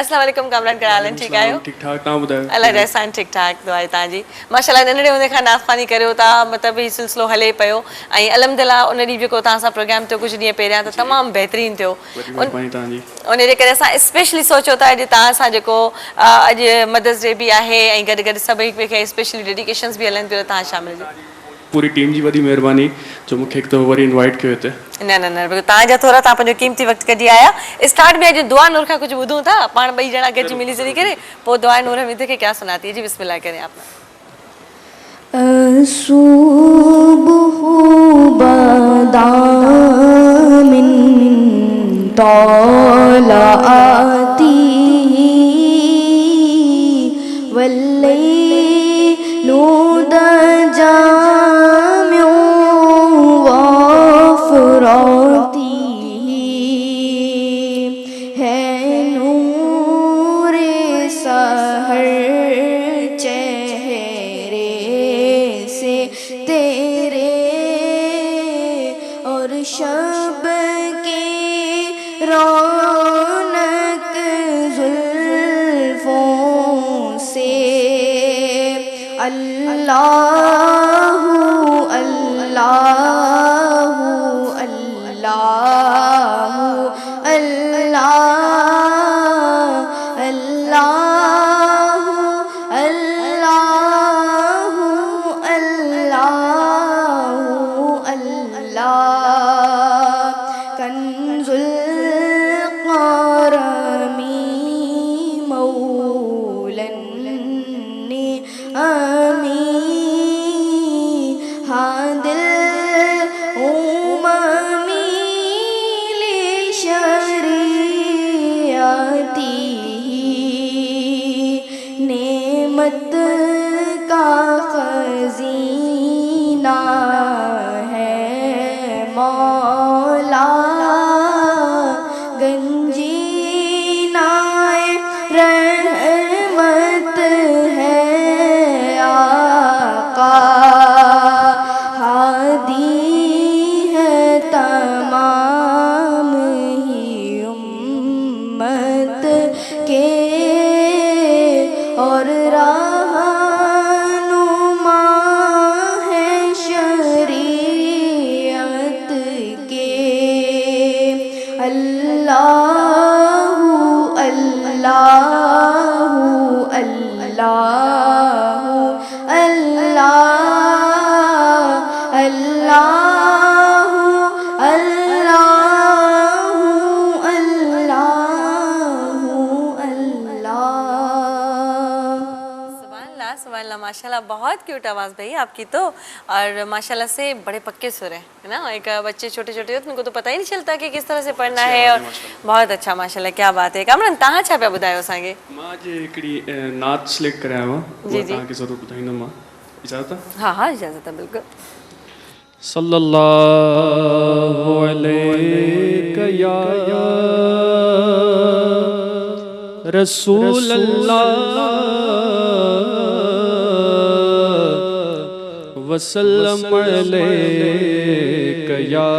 अस्सलाम वालेकुम कामरान कहिड़ा हाल आहिनि ठीकु आहियो ठीक ठाक तव्हां ॿुधायो अलाह रहसान ठीकु ठाक दुआ आहे तव्हांजी माशाल्लाह नंढड़े हूंदे खां नाज़पानी करियो था मतिलबु हीउ सिलसिलो हले पियो ऐं अलहमदिल्ला उन ॾींहुं जेको तव्हां सां प्रोग्राम थियो कुझु ॾींहं पहिरियां त तमामु बहितरीनु थियो उन जे करे असां स्पेशली सोचियो था अॼु तव्हां सां जेको अॼु मदर्स डे बि आहे ऐं गॾु गॾु सभु हिक ॿिए खे स्पेशली डेडिकेशन्स बि हलनि पियो तव्हां शामिल पूरी टीम जी वॾी महिरबानी जो मूंखे हिकु दफ़ो वरी इनवाइट कयो हिते न न न तव्हांजा थोरा तव्हां पंहिंजो कीमती वक़्तु कढी आया स्टार्ट में अॼु दुआ नूर खां कुझु ॿुधूं था पाण ॿई ॼणा गॾिजी मिली जुली करे पोइ दुआ नूर हमीद खे क्या सुनाती है जी बिस्मिल्लाह करें आप सुबह बदा मिन तौलाती वल्लैलु दजा है नूरे नेमत का खजीना है मौला, गंजीनाए रहमत है आका, हादी है तमाम ही उम्मत के और रहनुमा है शरीयत के। अल्लाहु अल्लाहु अल्लाहु अल्लाह अल्लाहु अल्लाहु अल्लाहु अल्लाह। सुभान अल्लाह, माशाल्लाह, बहुत क्यूट आवाज़ भाई आपकी तो। और माशाल्लाह से बड़े पक्के सुर हैं, है ना। एक बच्चे छोटे छोटे होते उनको तो पता ही नहीं चलता कि किस तरह से पढ़ना है। और बहुत अच्छा, माशाल्लाह, क्या बात है। कामरान तव्हां छा पिया ॿुधायो असांखे? मां जे हिकिड़ी नात सिलेक्ट करायो आहे, जी, जी। तव्हांखे ज़रूरु ॿुधाईंदुमि मां। इजाज़त आहे? हाँ हाँ, इजाज़त है, बिल्कुल। सल्लल्लाहु अलैका या रसूल अल्लाह वसल्लम अलैका या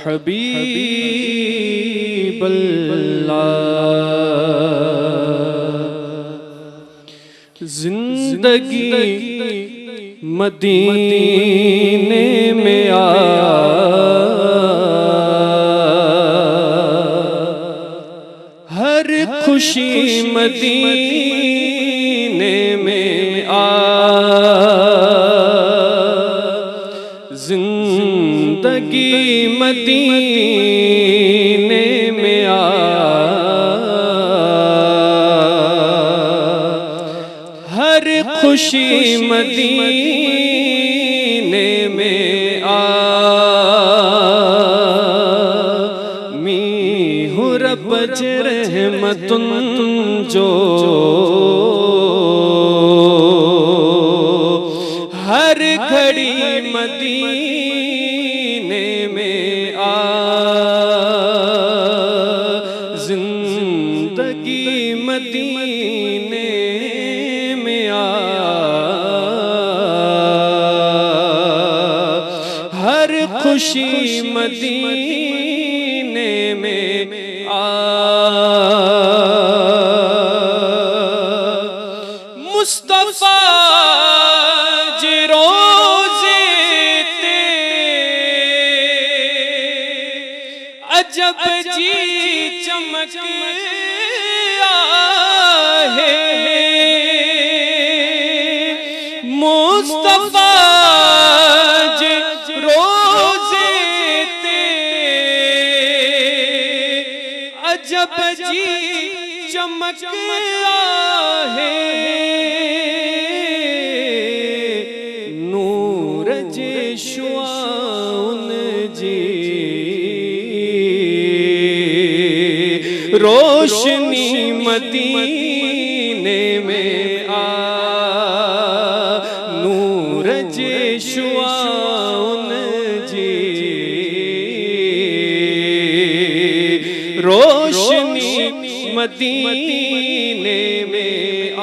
हबीब अल्लाह। जिंदगी मदीने में आ, हर खुशी मदीने में आ, जिंदगी मदीने में आ, हर खुशी मदीने में आ, मी हूँ रब जे रहमतुन जो हर घड़ी मदीने में आ, जिंदगी मदीने में आ, हर खुशी मदीने में आ। मुस्तफा जी रोज़े ते अजब जी चमक आहे, मुस्तफा जी रोज़े ते अजब जी चमक आहे, नूर जे शुआउन जी रोशनी मदीने में आ, नूर जे शुआउन जी रोशनी मदीने में आ।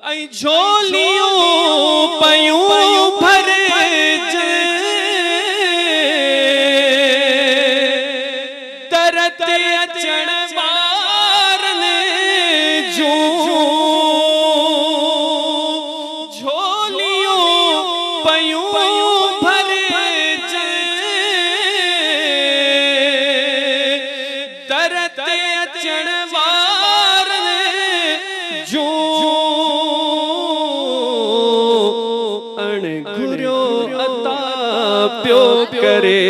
ऐं झोलियूं पयूं भरज दर ते अचण वारनि चढ़वार जो अणघुरो अता प्यो करे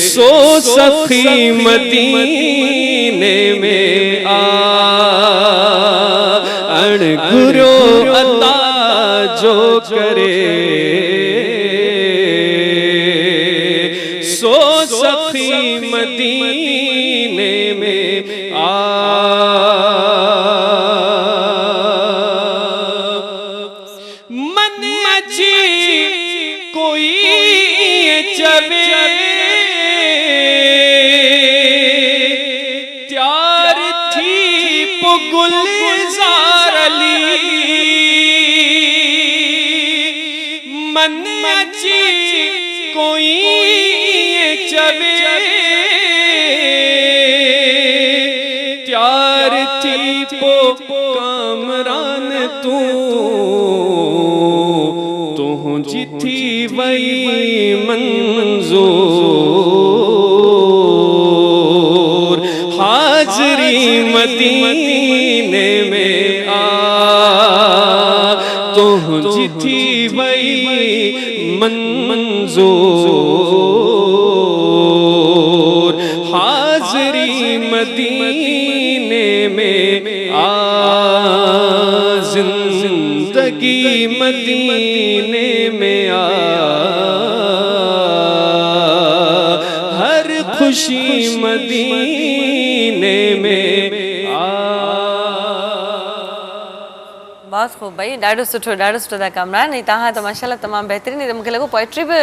सो सखी मदीने में आ अणघुरो अता जो करे सो सखी मदीने में आ मन अची कोई चवे त्यार थी गुलजार अली मन अची कोई चवे त्यार थी पो कामरान तू जिथी वही मंजूर हाजरी मदीने में आ तो जिथी वही मंजूर हाजरी मदीने में आ जिंदगी मदीने में आ हर खुशी मदीने में आ बहुत खूब भाई ॾाढो सुठो था कामरान ऐं तव्हां त माशाल्लाह तमामु बहितरीन त मूंखे लॻो पोइट्री बि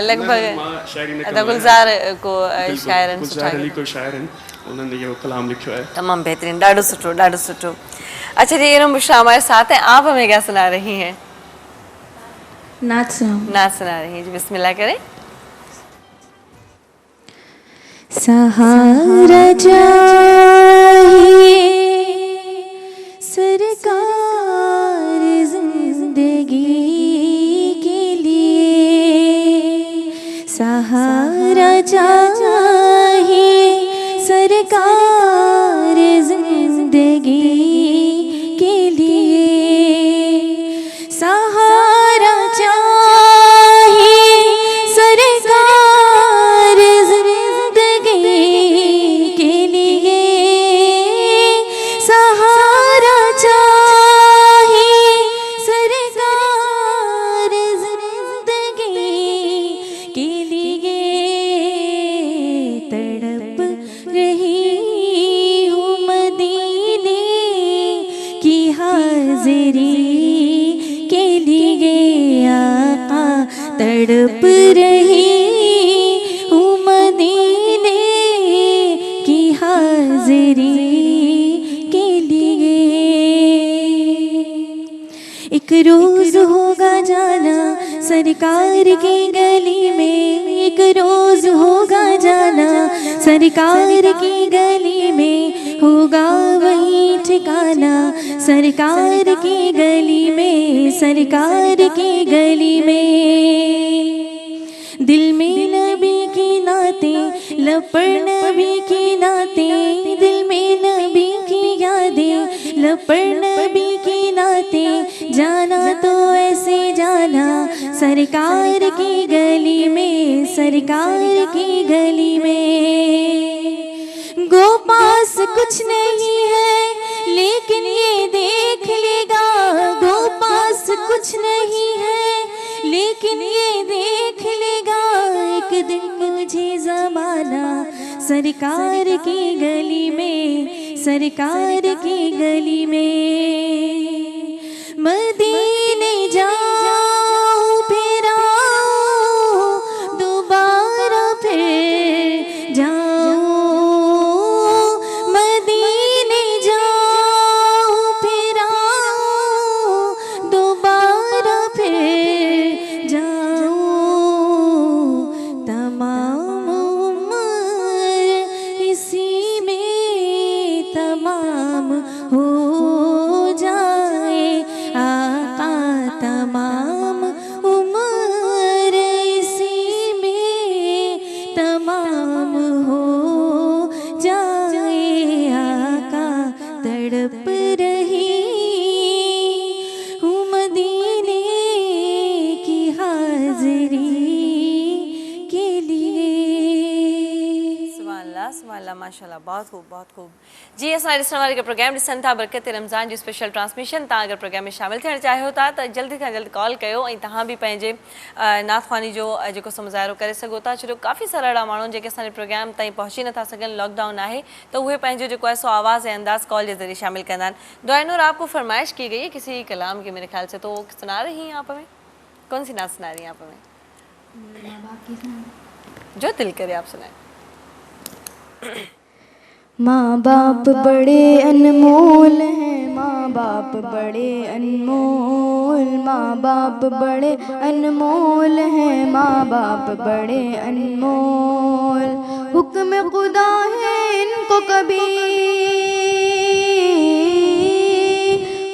लॻभॻि गुलज़ार को शाइरनि सुठा को शायर आहिनि उन्होंने ये कलाम लिखो है तमाम बेहतरीन ॾाढो सुठो अच्छा जी इरम बुशरा हमारे साथ हैं आप हमें क्या सुना रही हैं नाच सुना रही हैं जी बिस्मिल्लाह करें सहारा चाहिए सरकार जिंदगी के लिए सहारा चाहिए सरकार जिंदगी के लिए सहारा चाहिए सरकार जिंदगी के लिए सहारा चाहिए सरकार जिंदगी के लिए तड़प रही हूँ मदीने की हाजिरी के लिए आका तड़प रही हूँ मदीने की हाजिरी के लिए एक रोज होगा जाना सरकार की गली में एक रोज होगा जाना सरकार की गली में होगा वही ठिकाना सरकार की गली में सरकार की गली में दिल में नबी की नाते लपड़ नबी की नाते दिल में नबी की यादें लपड़ नबी की नाते जाना तो ऐसे जाना सरकार की गली में सरकार की गली में गो पास कुछ नहीं है लेकिन ये देख लेगा गो पास कुछ नहीं है लेकिन ये देख लेगा एक दिन मुझे जमाना सरकार की गली में सरकार की गली में मदीने जाऊं फिर आऊं दोबारा फिर जाऊं मदीने जाऊं फिर आऊं दोबारा फिर जाऊं तमाम उम्र इसी में तमाम हो जाए आका सुभान माशाल्लाह, बहुत खूब बहुत खूब। जी असां ॾिसण वारे प्रोग्राम ॾिसनि था बरकत रमज़ान जी स्पेशल ट्रांसमिशन। तव्हां अगरि प्रोग्राम में शामिल थियणु चाहियो था त जल्दी खां जल्दी कॉल कयो ऐं तव्हां बि पंहिंजे नात ख़्वानी जो जेको सो मुज़ाहिरो करे सघो था। छो काफ़ी सारा अहिड़ा माण्हू जेके असांजे प्रोग्राम ताईं पहुची नथा सघनि, लॉकडाउन आहे, त उहे पंहिंजो जेको आहे सो आवाज़ ऐं अंदाज़ कॉल के ज़रिए शामिल कंदा आहिनि। दुआनूर, आपको फरमाइश की गई है किसी कलाम की, मेरे ख्याल से तो सुना रही हैं आप हमें? कौन सी नात सुना रही हैं आप हमें? माँ बाप की सुना। जो दिल करे आप सुनाएं। माँ बाप बड़े अनमोल हैं, माँ बाप बड़े अनमोल, माँ बाप बड़े अनमोल हैं, माँ बाप बड़े अनमोल। हुक्म खुदा है इनको कभी,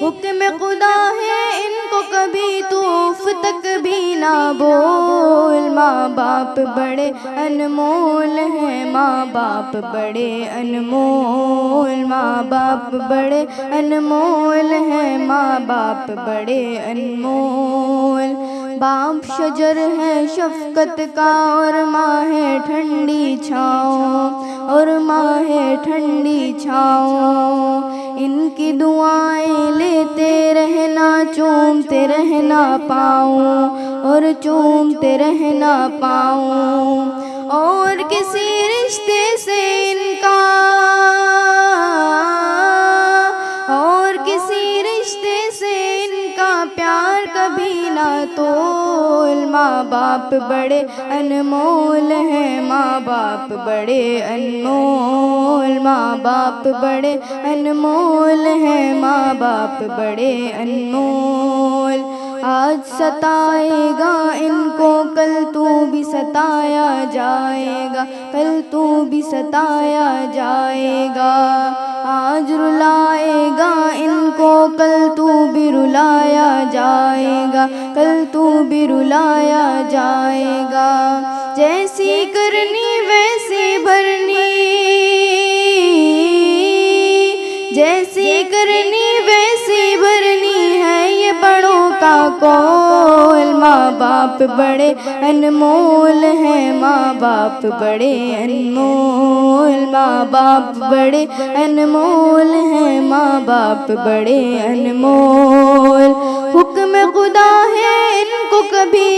हुक्म खुदा है इनको कभी तू उफ तक भी ना बोल। माँ बाप बड़े अनमोल हैं, माँ बाप बड़े अनमोल, माँ बाप बड़े अनमोल हैं, माँ बाप बड़े अनमोल। बाप शजर है शफकत का और माँ है ठंडी छाँव, और माँ है ठंडी छाँव। इनकी दुआएं लेते रहना, चूमते रहना पाऊँ, और चूमते रहना पाऊँ। और किसी रिश्ते से इनका, और किसी रिश्ते से इनका प्यार कभी ना तोल। माँ बाप बड़े अनमोल हैं, माँ बाप बड़े अनमोल, माँ बाप बड़े अनमोल हैं, माँ बाप बड़े अनमोल। आज सताएगा इनको कल तू भी सताया जाएगा, कल तू भी सताया जाएगा। आज रुलाएगा इनको कल तू भी रुलाया जाएगा, कल तू भी रुलाया जाएगा। जैसी करनी वैसी भरनी, जैसी करनी वैसी भरनी है ये बड़ों का कौल। माँ बाप बड़े अनमोल हैं, माँ बाप बड़े अनमोल, माँ बाप बड़े अनमोल हैं, माँ बाप बड़े अनमोल। हुक्म खुदा है इनको कभी,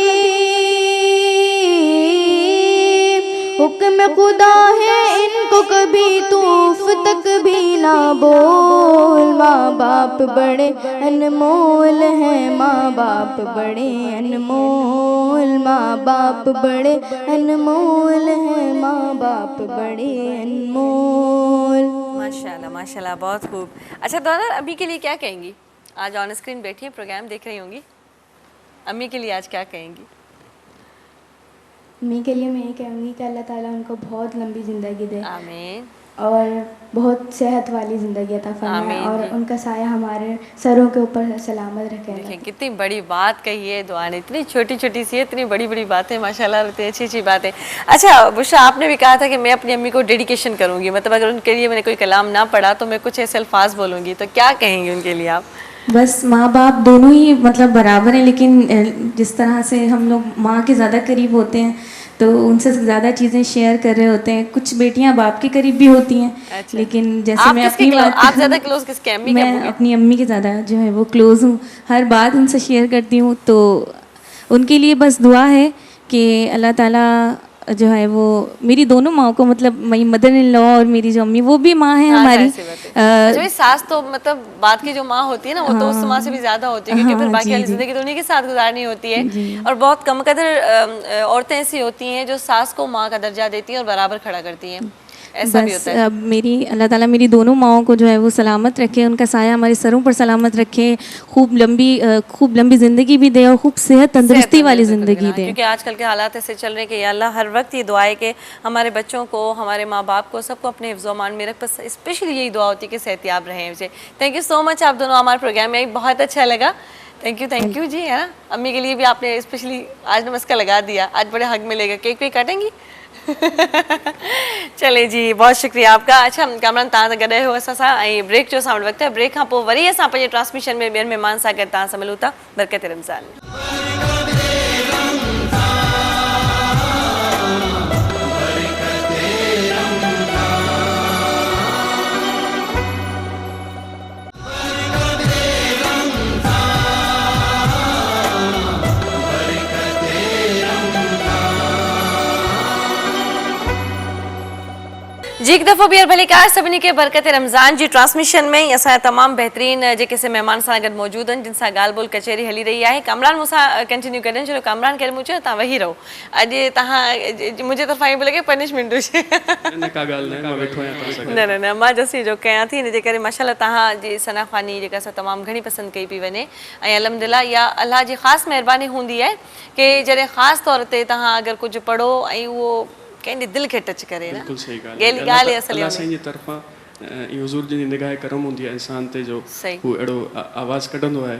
हुक्म खुदा है इनको कभी तू उफ तक भी ना बोल। माँ बाप बड़े अनमोल हैं, माँ बाप बड़े अनमोल, माँ बाप बड़े अनमोल हैं, माँ बाप बड़े अनमोल। माशाल्लाह माशाल्लाह, बहुत खूब। अच्छा दोनों अभी के लिए क्या कहेंगी? आज ऑन स्क्रीन बैठी हैं, प्रोग्राम देख रही होंगी, अम्मी के लिए आज क्या कहेंगी? अम्मी के लिए मैं ये कहूँगी कि अल्लाह ताला उनको बहुत लंबी ज़िंदगी दे, आमीन, और बहुत सेहत वाली ज़िंदगी अता फरमाए, आमीन और जी। उनका साया हमारे सरों के ऊपर सलामत रखे। देखिए कितनी बड़ी बात कही है दुआ ने, इतनी छोटी छोटी सी है, इतनी बड़ी बड़ी बातें माशाल्लाह, इतनी अच्छी अच्छी बातें। अच्छा बुशरा, आपने भी कहा था कि मैं अपनी अम्मी को डेडिकेशन करूँगी, मतलब अगर उनके लिए मैंने कोई कलाम ना पढ़ा तो मैं कुछ ऐसे अल्फाज बोलूँगी, तो क्या कहेंगे उनके लिए आप? बस माँ बाप दोनों ही मतलब बराबर हैं, लेकिन जिस तरह से हम लोग माँ के ज़्यादा करीब होते हैं तो उनसे ज़्यादा चीज़ें शेयर कर रहे होते हैं। कुछ बेटियाँ बाप के करीब भी होती हैं, अच्छा। लेकिन जैसे आप मैं किसके अपनी बात आप ज़्यादा क्लोज किसके, अम्मी के? मैं अपनी अम्मी के ज़्यादा जो है वो क्लोज़ हूँ, हर बात उनसे शेयर करती हूँ। तो उनके लिए बस दुआ है कि अल्लाह ताला जो है वो मेरी दोनों माँ को, मतलब मेरी मदर इन लॉ और मेरी जो अम्मी, वो भी माँ है हमारी। अच्छा सास तो मतलब बात की जो माँ होती है ना, वो तो उस माँ से भी ज़्यादा होती है, क्योंकि फिर बाकी वाली ज़िंदगी तो उन्हीं के साथ गुजारनी होती है। और बहुत कम कदर औरतें ऐसी होती हैं जो सास को माँ का दर्जा देती हैं और बराबर खड़ा करती हैं, ऐसा भी होता है। अब मेरी अल्लाह ताला मेरी दोनों माओं को जो है वो सलामत रखे, उनका साया हमारे सरों पर सलामत रखे, खूब लंबी ज़िंदगी भी दे और खूब सेहत तंदुरुस्ती वाली ज़िंदगी दे। क्योंकि आजकल के हालात ऐसे चल रहे हैं कि या अल्लाह हर वक्त ये दुआ है कि हमारे बच्चों को, हमारे माँ बाप को, सबको अपने हिफ्ज़-ओ-अमान में रख। बस स्पेशली यही दुआ होती है कि सेहतियाब रहें मुझे। थैंक यू सो मच, आप दोनों हमारे प्रोग्राम में आई, बहुत अच्छा लगा। थैंक यू जी, है ना। अम्मी के लिए भी आपने स्पेशली आज नमस्कार लगा दिया, आज बड़े हक मिलेगा। केक वेक काटेंगी? चले जी, बहुत शुक्रिया आपका। अच्छा कामरान, तव्हां गॾु हो असां सां, ऐं ब्रेक जो असां वटि वक़्तु आहे। ब्रेक खां पोइ वरी असां पंहिंजे ट्रांसमिशन में ॿियनि महिमान सां गॾु तव्हां सां मिलूं था। बरकत रमज़ान। जी हिकु दफ़ो ॿीहर भलीकार सभिनी खे बरकत रमज़ान जी ट्रांसमिशन में ई असांजा तमामु बहितरीन जेके से महिमान सां गॾु मौजूदु आहिनि जिन सां ॻाल्हि ॿोल कचहरी हली रही आहे। कामरान मूंसां कंटिन्यू करें छॾियो। कामरान खे मूं चयो तव्हां वेही रहो, अॼु तव्हां मुंहिंजे तरफ़ां ईअं पियो लॻे पनिशमेंट हुजे। न का ॻाल्हि न, मां वेठो आहियां तव्हां सां गॾु। न मां जसी जो कयां थी, हिनजे करे माशाल्लाह तव्हांजी सनाख़वानी जेका असां तमामु घणी पसंदि कई पई वञे ऐं अल्हम्दुलिल्लाह इहा अलाह जी ख़ासि महिरबानी हूंदी आहे कि जॾहिं ख़ासि तौर ते तव्हां अगरि कुझु पढ़ो ऐं उहो कंहिंजे दिलि खे टच करे न, बिल्कुलु सही ॻाल्हि असली अल्लाह साईं जी तरफ़ां इहो हुज़ूर जी निगाह करम हूंदी आहे इंसान ते जो सही हू अहिड़ो आवाज़ु कढंदो आहे।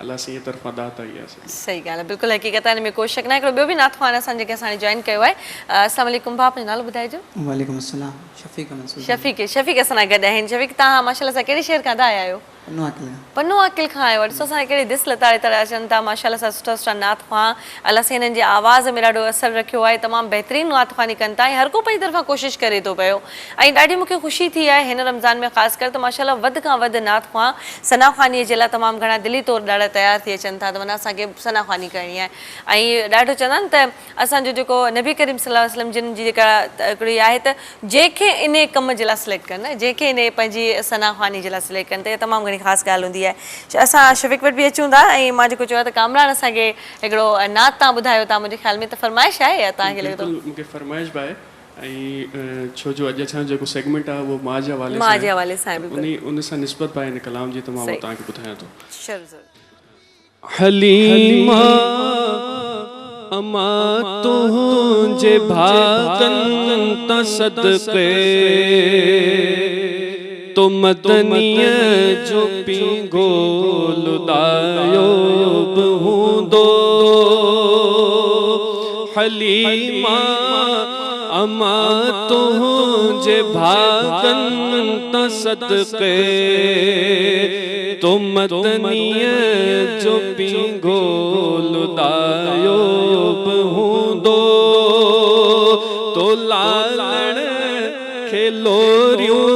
अल्लाह साईं जी तरफ़ां दात आई आहे। सही ॻाल्हि आहे, बिल्कुलु हक़ीक़त आहे, हिन में कोई शक न आहे। हिकिड़ो ॿियो बि नातख़्वान असां जेके असां जॉइन कयो आहे। अस्सलाम वालेकुम भाउ, पंहिंजो नालो ॿुधाइजो। वालेकुम अस्सलाम, शफ़ीक मंसूर। शफ़ीक असां सां गॾु आहिनि। शफ़ीक तव्हां माशाल्लाह सां कहिड़े शहर खां आया आहियो? पन्नो आकिल खां आयो। ॾिसो असांखे कहिड़ी दिसि लताड़े तरह अचनि था माशाल्लाह सां, सुठा सुठा नातख़्वां। अलाह साईं हिननि जे आवाज़ में ॾाढो असरु रखियो आहे, तमामु बहितरीनु नातख़्वानी कनि था ऐं हर को पंहिंजी तरफ़ां कोशिशि करे थो पियो ऐं ॾाढी मूंखे ख़ुशी थी आहे हिन रमज़ान में ख़ासि करे त माशाल्लाह वधि खां वधि नातख़्वां सनाख़वानीअ जे लाइ तमामु घणा दिली तौरु ॾाढा तयारु थी अचनि था त माना असांखे सनाख़वानी करणी आहे ऐं ॾाढो चवंदा आहिनि त असांजो जेको नबी करीम सल्लल्लाहु अलैहि वसल्लम जिन जी जेका हिकिड़ी आहे त जंहिंखे इन कम जे लाइ सिलेक्ट कनि, जंहिंखे इन पंहिंजी सनाख़वानी जे लाइ सिलेक्ट कनि त इहा तमामु घणी ख़ासि ॻाल्हि हूंदी आहे। असां शफ़ीक वटि बि अचूं था ऐं मां जेको चयो त कामरान असांखे हिकिड़ो नात तव्हां ॿुधायो था, मुंहिंजे ख़्याल में त फरमाइश आहे या तव्हांखे लॻे थो? मूंखे फरमाइश बि आहे ऐं छो जो अॼु असांजो जेको सेगमेंट आहे उहो मां जे हवाले सां उन सां निस्बत पाए हिन कलाम जी, त मां तव्हांखे ॿुधायां थो। हलीमा अमा तुंहिंजे भागन ता सदके तो मदनीअ जो पींगो लुदायो बि हूंदो। हलीमा अमा तुंहिंजे भागन ता सदके तो मदनीअ जो पींगो लुदायो बि हूंदो। तो लालण खे लोरियूं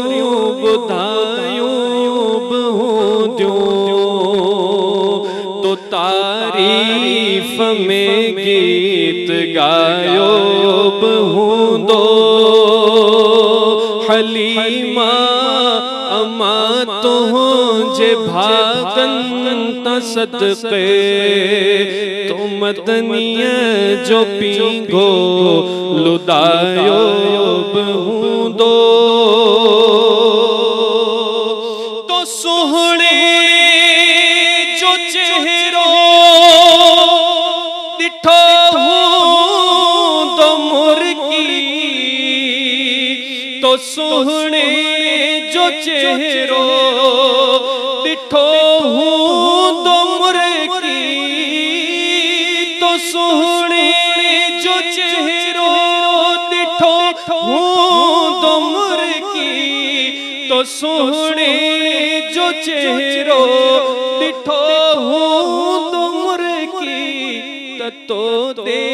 ॿुधायूं बि हूंदियूं, तो तारीफ़ में गीत ॻायो बि हूंदो। हलीमा अमा तुंहिंजे भागन ता सदके तो मदनीअ जो पींगो लुदायो बि हूंदो। तो सुहिणे जो चेहरो ॾिठो हूंदो मुर्गी, तो सुहिणे जो चेहरो ॾिठो हूंदो मुर्गी, तो सुहिणे जो चेहरो ॾिठो हूंदो मुर्गी, तो सुहिणे जो चेहरो ॾिठो हूंदो मुर्गी, त तो दे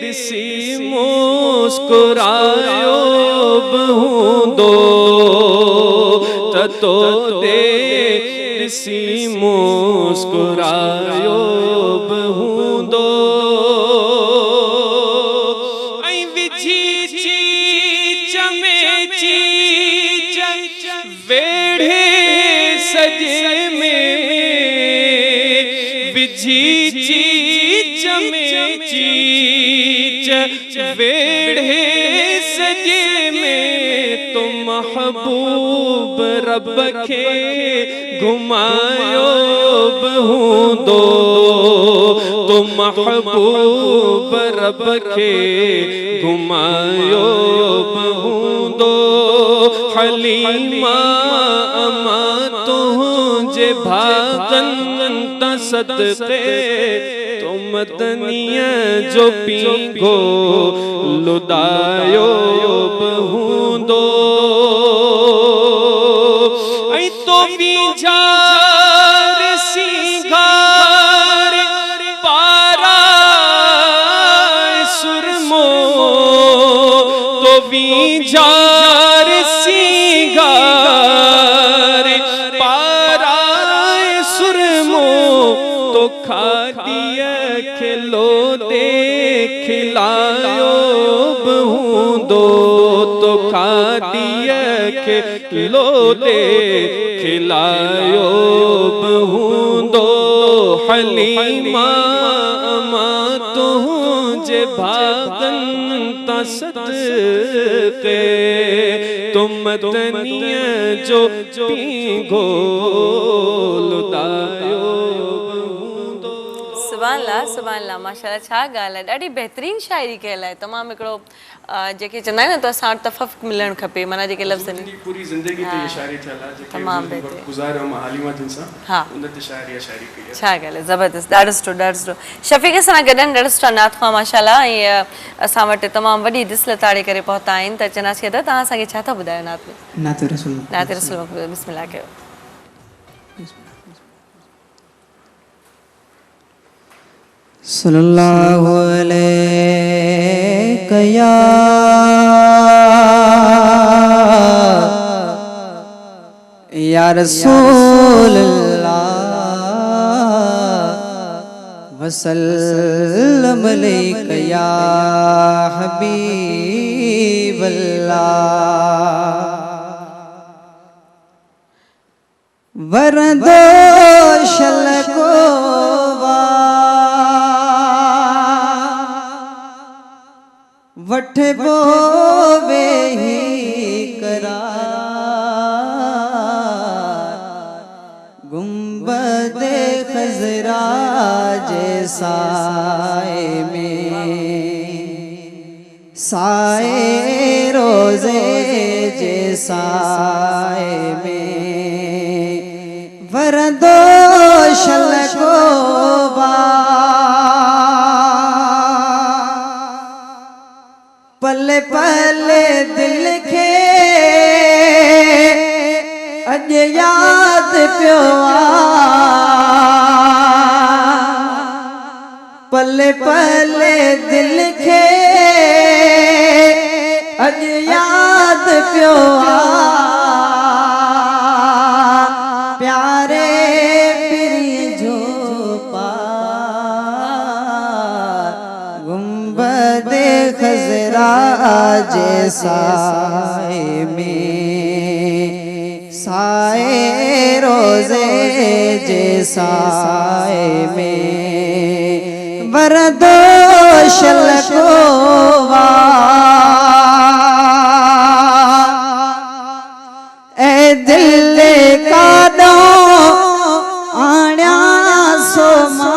ॾिसी मुस्कुरायो बि हूंदो, त तो दे ॾिसी मुस्कुरायो बि हूंदो। ऐं विझी चीच में चीच वेढ़े सजे में, विझी चीच में चीच वेढ़े सजे में, तो महबूब रब खे घुमायो बि हूंदो। तो महबूब रब खे घुमायो बि हूंदो। हलीमा अमा तुंहिंजे भागन ता सदके तो मदनीअ जो पींगो लुदायो बि हूंदो। ऐं तो बीजार सिंगार पारा सुरमो, तो बीजार सिंगार पारा सुरमो, तो खादीअ खिलो दे खिलायो बि हूंदो। तो खादी लोले खिलायो बहूंदो हलीमा अमा तुझे भागन तसदके तुम तनिया जो पीगो लुदायो सुभान अल्लाह माशाल्लाह छा ॻाल्हि आहे ॾाढी बहितरीनु शाइरी कयल आहे तमामु हिकिड़ो जेके चवंदा आहियूं न त असां वटि तफ़फ़ुक़ मिलणु खपे माना जेके लफ़्ज़नि पूरी ज़िंदगी ते ये शायरी थियल आहे जेके तमामु बहितरीनु गुज़ारियो मां हालिमा जिन सां हा उन ते शायरी कई आहे छा ॻाल्हि आहे ज़बरदस्त ॾाढो सुठो शफ़ीक़ सां गॾनि ॾाढो सुठा नात खां माशाल्लाह ऐं असां वटि तमामु वॾी दिसि लताड़े करे पहुता आहिनि त चवंदासीं त तव्हां असांखे छा था ॿुधायो नात में नाते रसूल नाते रसूल बिस्मिल्लाह कयो सल्लल्लाहु अलैहि या रसूल अल्लाह वसल्लम अलैका या हबीब अल्लाह वरदो शलको वठ बोवे ही करार गुंबदे खजरा जैसाए में साए रोजे जैसाए में वरदो शलको पले पले दिल के अज याद पियो पले पले दिल के अज याद पियो प्यारे पिरी जो पार गुंबदे खजरा जैसाए में साए रोजे जैसाए में वरदो शलको ए दिल का दो आण्या सोमा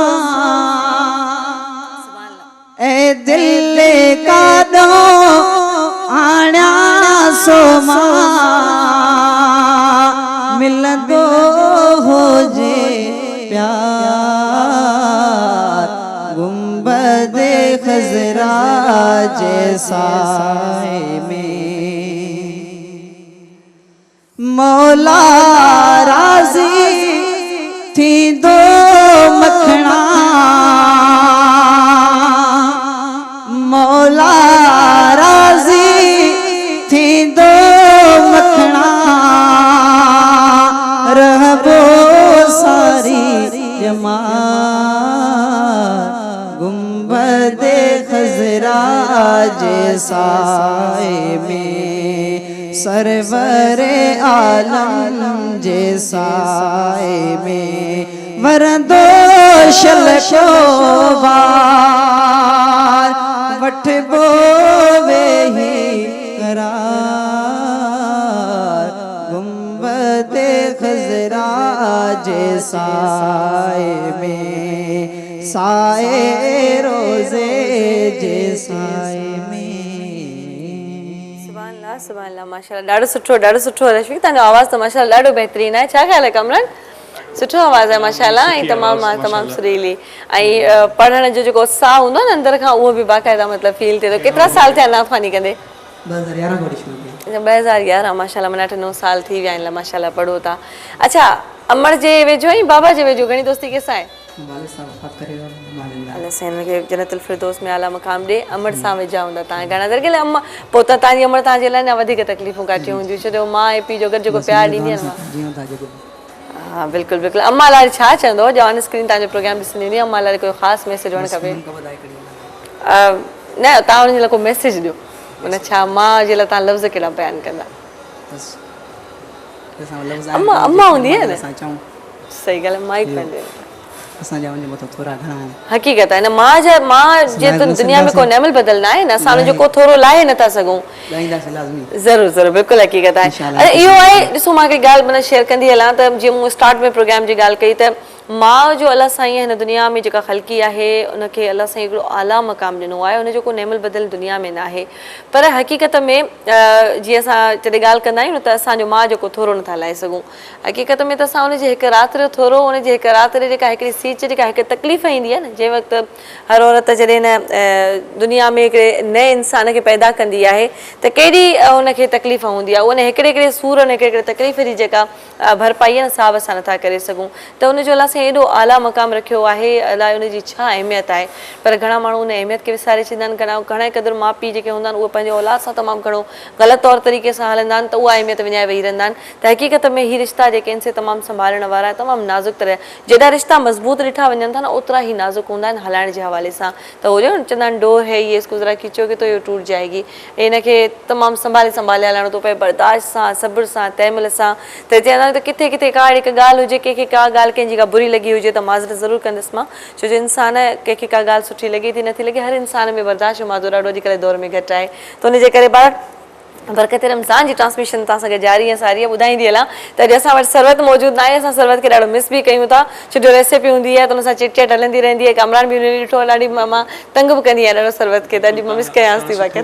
ए दिल का दो आण्या सोमा मिलंदो हो जे प्यार गुंबदे खजरा जैसाए में मौला राजी थी दो मखना मौला राजी थी दो मखना रहबो सारी जमात गुंबदे खजरा जैसाए में सरवरे आलम जैसाए में वरदो शलको वठ बोवे ही करार गुंबदे खजरा जैसाए में साए रोजे जैसाए में सुभान अल्लाह माशाल्लाह ॾाढो सुठो रशफीक तव्हांजो आवाज़ त माशाल्लाह ॾाढो बहितरीनु आहे छा ख़्यालु आहे कमरन सुठो आवाज़ आहे माशाल्लाह ऐं तमामु सुरीली ऐं पढ़ण जो जेको उत्साह हूंदो आहे न अंदर खां उहो बि बाक़ाइदा मतिलबु फील थिए थो केतिरा साल थिया नाफ़ानी कंदे 2011 माशाल्लाह माना 8-9 साल थी विया आहिनि माशाल्लाह पढ़ो था अच्छा अमर जे वेझो ऐं बाबा जे वेझो घणी दोस्ती कंहिंसां आहे अल्लाह साईं हुनखे जन्नतुल फिरदौस में आला मक़ाम ॾे अमर सां वेझा हूंदा तव्हां घणा दर के अम्मा पोइ त तव्हांजी अमर तव्हांजे लाइ न वधीक तकलीफ़ूं काटियूं हूंदियूं छो जो माउ ऐं पीउ जो गॾु जेको प्यारु ॾींदी आहे हा बिल्कुलु अम्मा लाइ छा चवंदो जवान स्क्रीन तव्हांजो प्रोग्राम ॾिसंदी हूंदी अम्मा लाइ कोई ख़ासि मैसेज हुअणु खपे न तव्हां हुनजे लाइ कोई मैसेज ॾियो माना छा माउ जे लाइ तव्हां लफ़्ज़ कहिड़ा बयानु कंदा असां लफ़्ज़ अम्मा अम्मा हूंदी आहे न असां चऊं सही ॻाल्हि आहे माइक पंहिंजे असांजा वञे मथां थोरा घणा आहिनि हक़ीक़त आहे न मां जे दुनिया में को नेमल बदलना आहे न असां हुनजो को थोरो लाहे नथा सघूं ॻाईंदासीं लाज़मी ज़रूर ज़रूर बिल्कुलु हक़ीक़त आहे इंशाअल्लाह। अरे इहो आहे ॾिसो मां हिकु ॻाल्हि माना शेयर कंदी हलां त जीअं मूं स्टार्ट में प्रोग्राम जी ॻाल्हि कई त माउ जो अलाह साईं हिन दुनिया में जेका ख़लकी आहे उनखे अलाह साईं हिकिड़ो आला मक़ाम ॾिनो आहे उनजो को नेमल बदल दुनिया में न आहे पर हक़ीक़त में जीअं असां जॾहिं ॻाल्हि कंदा आहियूं न त असांजो माउ जेको थोरो नथा लाहे सघूं हक़ीक़त में त असां उनजे हिकु राति जो थोरो उनजे हिकु राति जो जेका हिकिड़ी सीच जेका हिकु तकलीफ़ ईंदी आहे न जंहिं वक़्तु हर औरत जॾहिं न दुनिया में हिकिड़े नए इंसान खे पैदा कंदी आहे त केॾी उनखे तकलीफ़ हूंदी आहे उन हिकिड़े हिकिड़े सूर उन हिकिड़े तकलीफ़ जी जेका भरपाई आहे न साहब असां नथा करे सघूं त उनजो अलाह साईं एॾो आला मक़ाम रखियो आहे अलाए उनजी छा अहमियत आहे पर घणा माण्हू उन अहमियत खे विसारे छॾींदा आहिनि घणा क़दुरु माउ पीउ जेके हूंदा आहिनि उहे पंहिंजे औलाद सां तमामु घणो ग़लति तौर तरीक़े सां हलंदा आहिनि त उहा अहमियत विञाए वेही रहंदा आहिनि त हक़ीक़त में हीअ रिश्ता जेके आहिनि से तमामु संभालण वारा तमामु नाज़ुक तरह जेॾा रिश्ता मज़बूत ॾिठा वञनि था न ओतिरा ई नाज़ुक हूंदा आहिनि हलाइण जे हवाले सां त हो चवंदा आहिनि डोर है ये इसको ज़रा खींचोगे तो इहो टूट जाएगी इनखे तमामु संभाले हलाइणो थो पए बर्दाश्त सां सब्र सां तहमिल सां त चवंदा आहिनि त किथे किथे का हिकु ॻाल्हि हुजे कंहिंखे का ॻाल्हि कंहिंजी का बुरी लॻी हुजे त माज़रत ज़रूरु कंदसि मां छो जो इंसान कंहिंखे का ॻाल्हि सुठी लॻे थी नथी लॻे हर इंसान में बर्दाश्त जो मादो ॾाढो अॼुकल्ह दौर में घटि आहे त उनजे करे बरकत रमज़ान जी ट्रांसमिशन तव्हां सां जारी ऐं सारी ॿुधाईंदी हलां त अॼु असां वटि सरबत मौजूदु न आहे असां सरबत खे ॾाढो मिस बि कयूं था छो जो रेसिपी हूंदी आहे त हुन सां चिट चट हलंदी रहंदी आहे कामरान बि हुन ॾिठो ॾाढी मां तंग बि कंदी आहियां ॾाढो सरबत खे त अॼु मां मिस कयांसि थी बाक़ी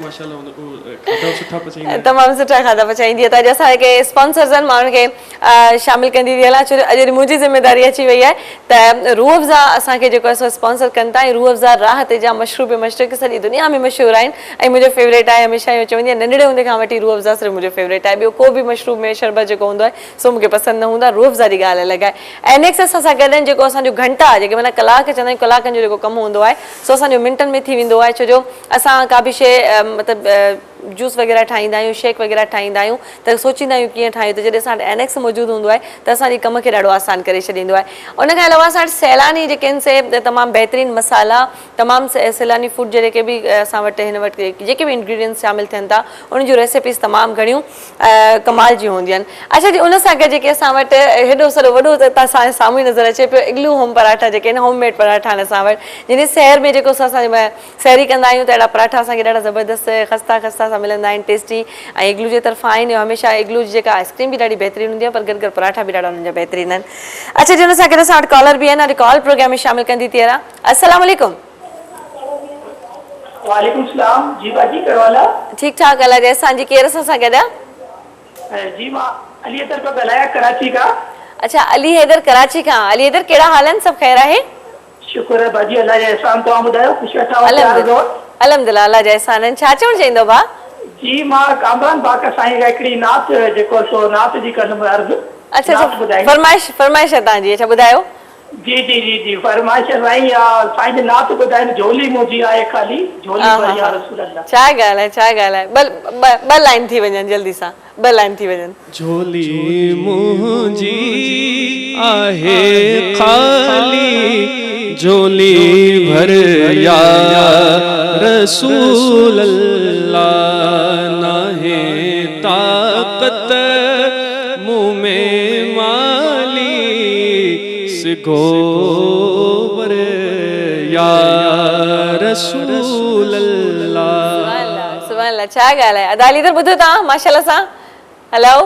तमामु सुठा खाधा पचाईंदी आहे त अॼु असां जेके स्पॉन्सर्स आहिनि मां उनखे शामिलु कंदी थी हलां छो जो अॼु मुंहिंजी ज़िमेदारी अची वई आहे त रूह अफ़ज़ा असांखे जेको आहे स्पॉन्सर कनि था ऐं रूह अफ़ज़ा राह ते जाम मशरूब मशरक़ सॼी दुनिया में मशहूरु आहिनि ऐं मुंहिंजो फेवरेट आहे हमेशह इहो चवंदी आहियां नंढड़े हूंदे खां वठी रूह अफ़ज़ा सिर्फ़ु मुंहिंजो फेवरेट आहे ॿियो को बि मशरूब में शरबत जेको हूंदो आहे सो मूंखे पसंदि न हूंदो आहे रूह अफ़ज़ा जी ॻाल्हि अलॻि आहे ऐं नेक्स्ट असां सां गॾु आहिनि जेको असांजो घंटा जेके माना कलाक चवंदा आहियूं कलाकनि जो जेको कमु हूंदो आहे सो असांजो मिंटनि में थी वेंदो आहे छो जो असां का बि शइ मतिलबु जूस वग़ैरह ठाहींदा आहियूं शेक वग़ैरह ठाहींदा आहियूं त सोचींदा आहियूं कीअं ठाहियूं त जॾहिं असां वटि एनेक्स मौजूदु हूंदो आहे त असांजे कम खे ॾाढो आसानु करे छॾींदो आहे उन खां अलावा असां वटि सैलानी जेके आहिनि से तमामु बहितरीनु मसाला तमामु सैलानी फूड जेके बि असां वटि हिन वटि जेके बि इंग्रीडियंट्स शामिलु थियनि था उन जूं रेसिपीज़ तमामु घणियूं कमाल जी हूंदियूं आहिनि अच्छा जी उन सां गॾु जेके असां वटि हेॾो सॼो वॾो तव्हां साम्हूं ई नज़र अचे पियो इग्लू होम पराठा जेके आहिनि होममेड पराठा आहिनि असां वटि जिन शहर में जेको असां सैरी कंदा आहियूं त अहिड़ा पराठा असांखे ॾाढा ज़बरदस्तु खस्ता खस्ता सां मिलंदा आहिनि टेस्टी ऐं इग्लू जे तरफ़ां आहिनि हमेशह इग्लू जी जेका आइस्क्रीम बि ॾाढी बहितरीनु हूंदी आहे पर गॾु गॾु पराठा बि ॾाढा हुननि जा बहितरीनु आहिनि अच्छा जी हुन सां गॾु असां वटि कॉलर बि आहिनि अॼु कॉल प्रोग्राम में शामिलु कंदी थी हलां अस्सलाम वालेकुम वालेकुम सलाम जी बाजी करवाला ठीकु ठाक अलाह जे असांजी केरु असां गॾु जी मां अली हैदर पियो ॻाल्हायां कराची खां अच्छा अली हैदर कराची खां अली हैदर कहिड़ा हाल आहिनि सभु ख़ैर आहे शुक्र है बाजी अल्लाह जा एहसान तव्हां ॿुधायो ख़ुशि वेठा अलहमदुलिल्लाह अल्लाह जा एहसान आहिनि छा चवणु चाहींदो भाउ जी मां कामरान बाग साईं खां हिकिड़ी नात जेको सो नात जी कंदुमि अर्ज़ु अच्छा फरमाइश आहे तव्हांजी अच्छा ॿुधायो जी जी जी जी फरमाइश साईं साईं जी नात ॿुधाइनि झोली मुंहिंजी आहे ख़ाली झोली भरी या रसूल अल्लाह छा ॻाल्हि आहे ॿ लाइन थी वञनि जल्दी सां ॿ लाइन थी वञनि झोली मुंहिंजी आहे ख़ाली झोली भर या रसूल अल्लाह नाहे ताक़त मुँह में माली सिगोबर या रसूल अल्लाह सुभान अल्लाह छा ॻाल्हि आहे अदाली इधर ॿुधो तव्हां माशाल्लाह सां हलो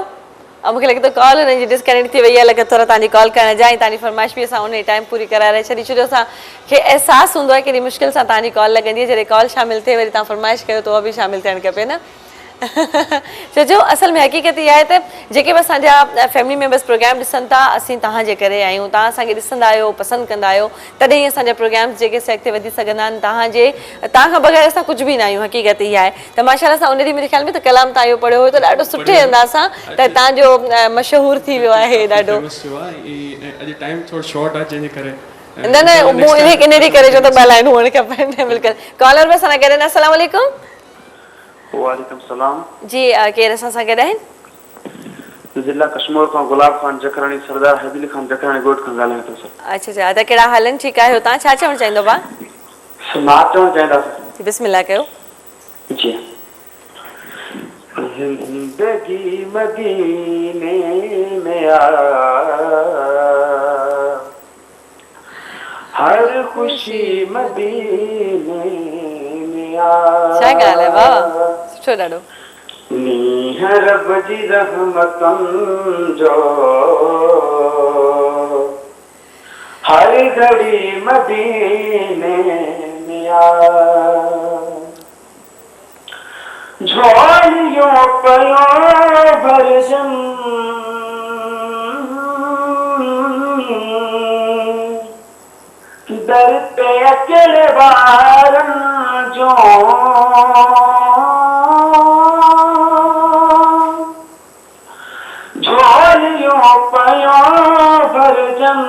ऐं मूंखे लॻे थो कॉल हुननि जी डिस्कनेक्ट थी वई आहे लॻे थोरो तव्हांजी कॉल करण जा ऐं तव्हांजी फरमाइश बि असां उन टाइम पूरी कराए छॾी छो जो असांखे अहसासु हूंदो आहे केॾी मुश्किल सां तव्हांजी कॉल लॻंदी आहे जॾहिं कॉल शामिलु थिए वरी तव्हां फरमाइश कयो त उहा बि शामिलु थियणु खपे न छो जो असल में हक़ीक़त इहा आहे त जेके बि असांजा फैमिली मेंबर्स प्रोग्राम ॾिसनि था असीं तव्हांजे करे आहियूं तव्हां असांखे ॾिसंदा आहियो पसंदि कंदा आहियो तॾहिं असांजा प्रोग्राम्स जेके अॻिते वधी सघंदा आहिनि तव्हां खां बग़ैर असां कुझु बि न आहियूं हक़ीक़त इहा आहे त माशाल्लाह सां उन ॾींहुं मुंहिंजे ख़्याल में त कलाम तव्हां इहो पढ़ियो हुयो त ॾाढो सुठे अंदाज़ सां त तव्हांजो मशहूरु थी वियो आहे ॾाढो अॼु टाइम थोरो शॉर्ट आहे जंहिंजे करे न मूं इन ॾींहुं करे जो त ॿ लाइनूं हुअणु खपनि बिल्कुलु कॉलर बि असां गॾु अस्सलाम वालेकुम वालेकुम सलाम जी केरु असां सां गॾु आहिनि ज़िला कश्मीर खां गुलाब खान जखरानी सरदार हैदरी खान जखरानी ॻोठ खां ॻाल्हायां थो सर अच्छा अच्छा त कहिड़ा हाल आहिनि ठीकु आहियो तव्हां छा चवणु चाहींदो भाउ नात चवणु चाहींदासीं बिस्मिल्लाह कयो जी जिंदगी मदीने में आ, हर खुशी मदीने में आ। छा ॻाल्हि आहे वाह सुठो ॾाढो नीह रब जी रहमतुनि जो हर घड़ी मदीने में आ। झोलियों पयो भरजन दर पे अकेले वारन जो झोलियों पयो भरजन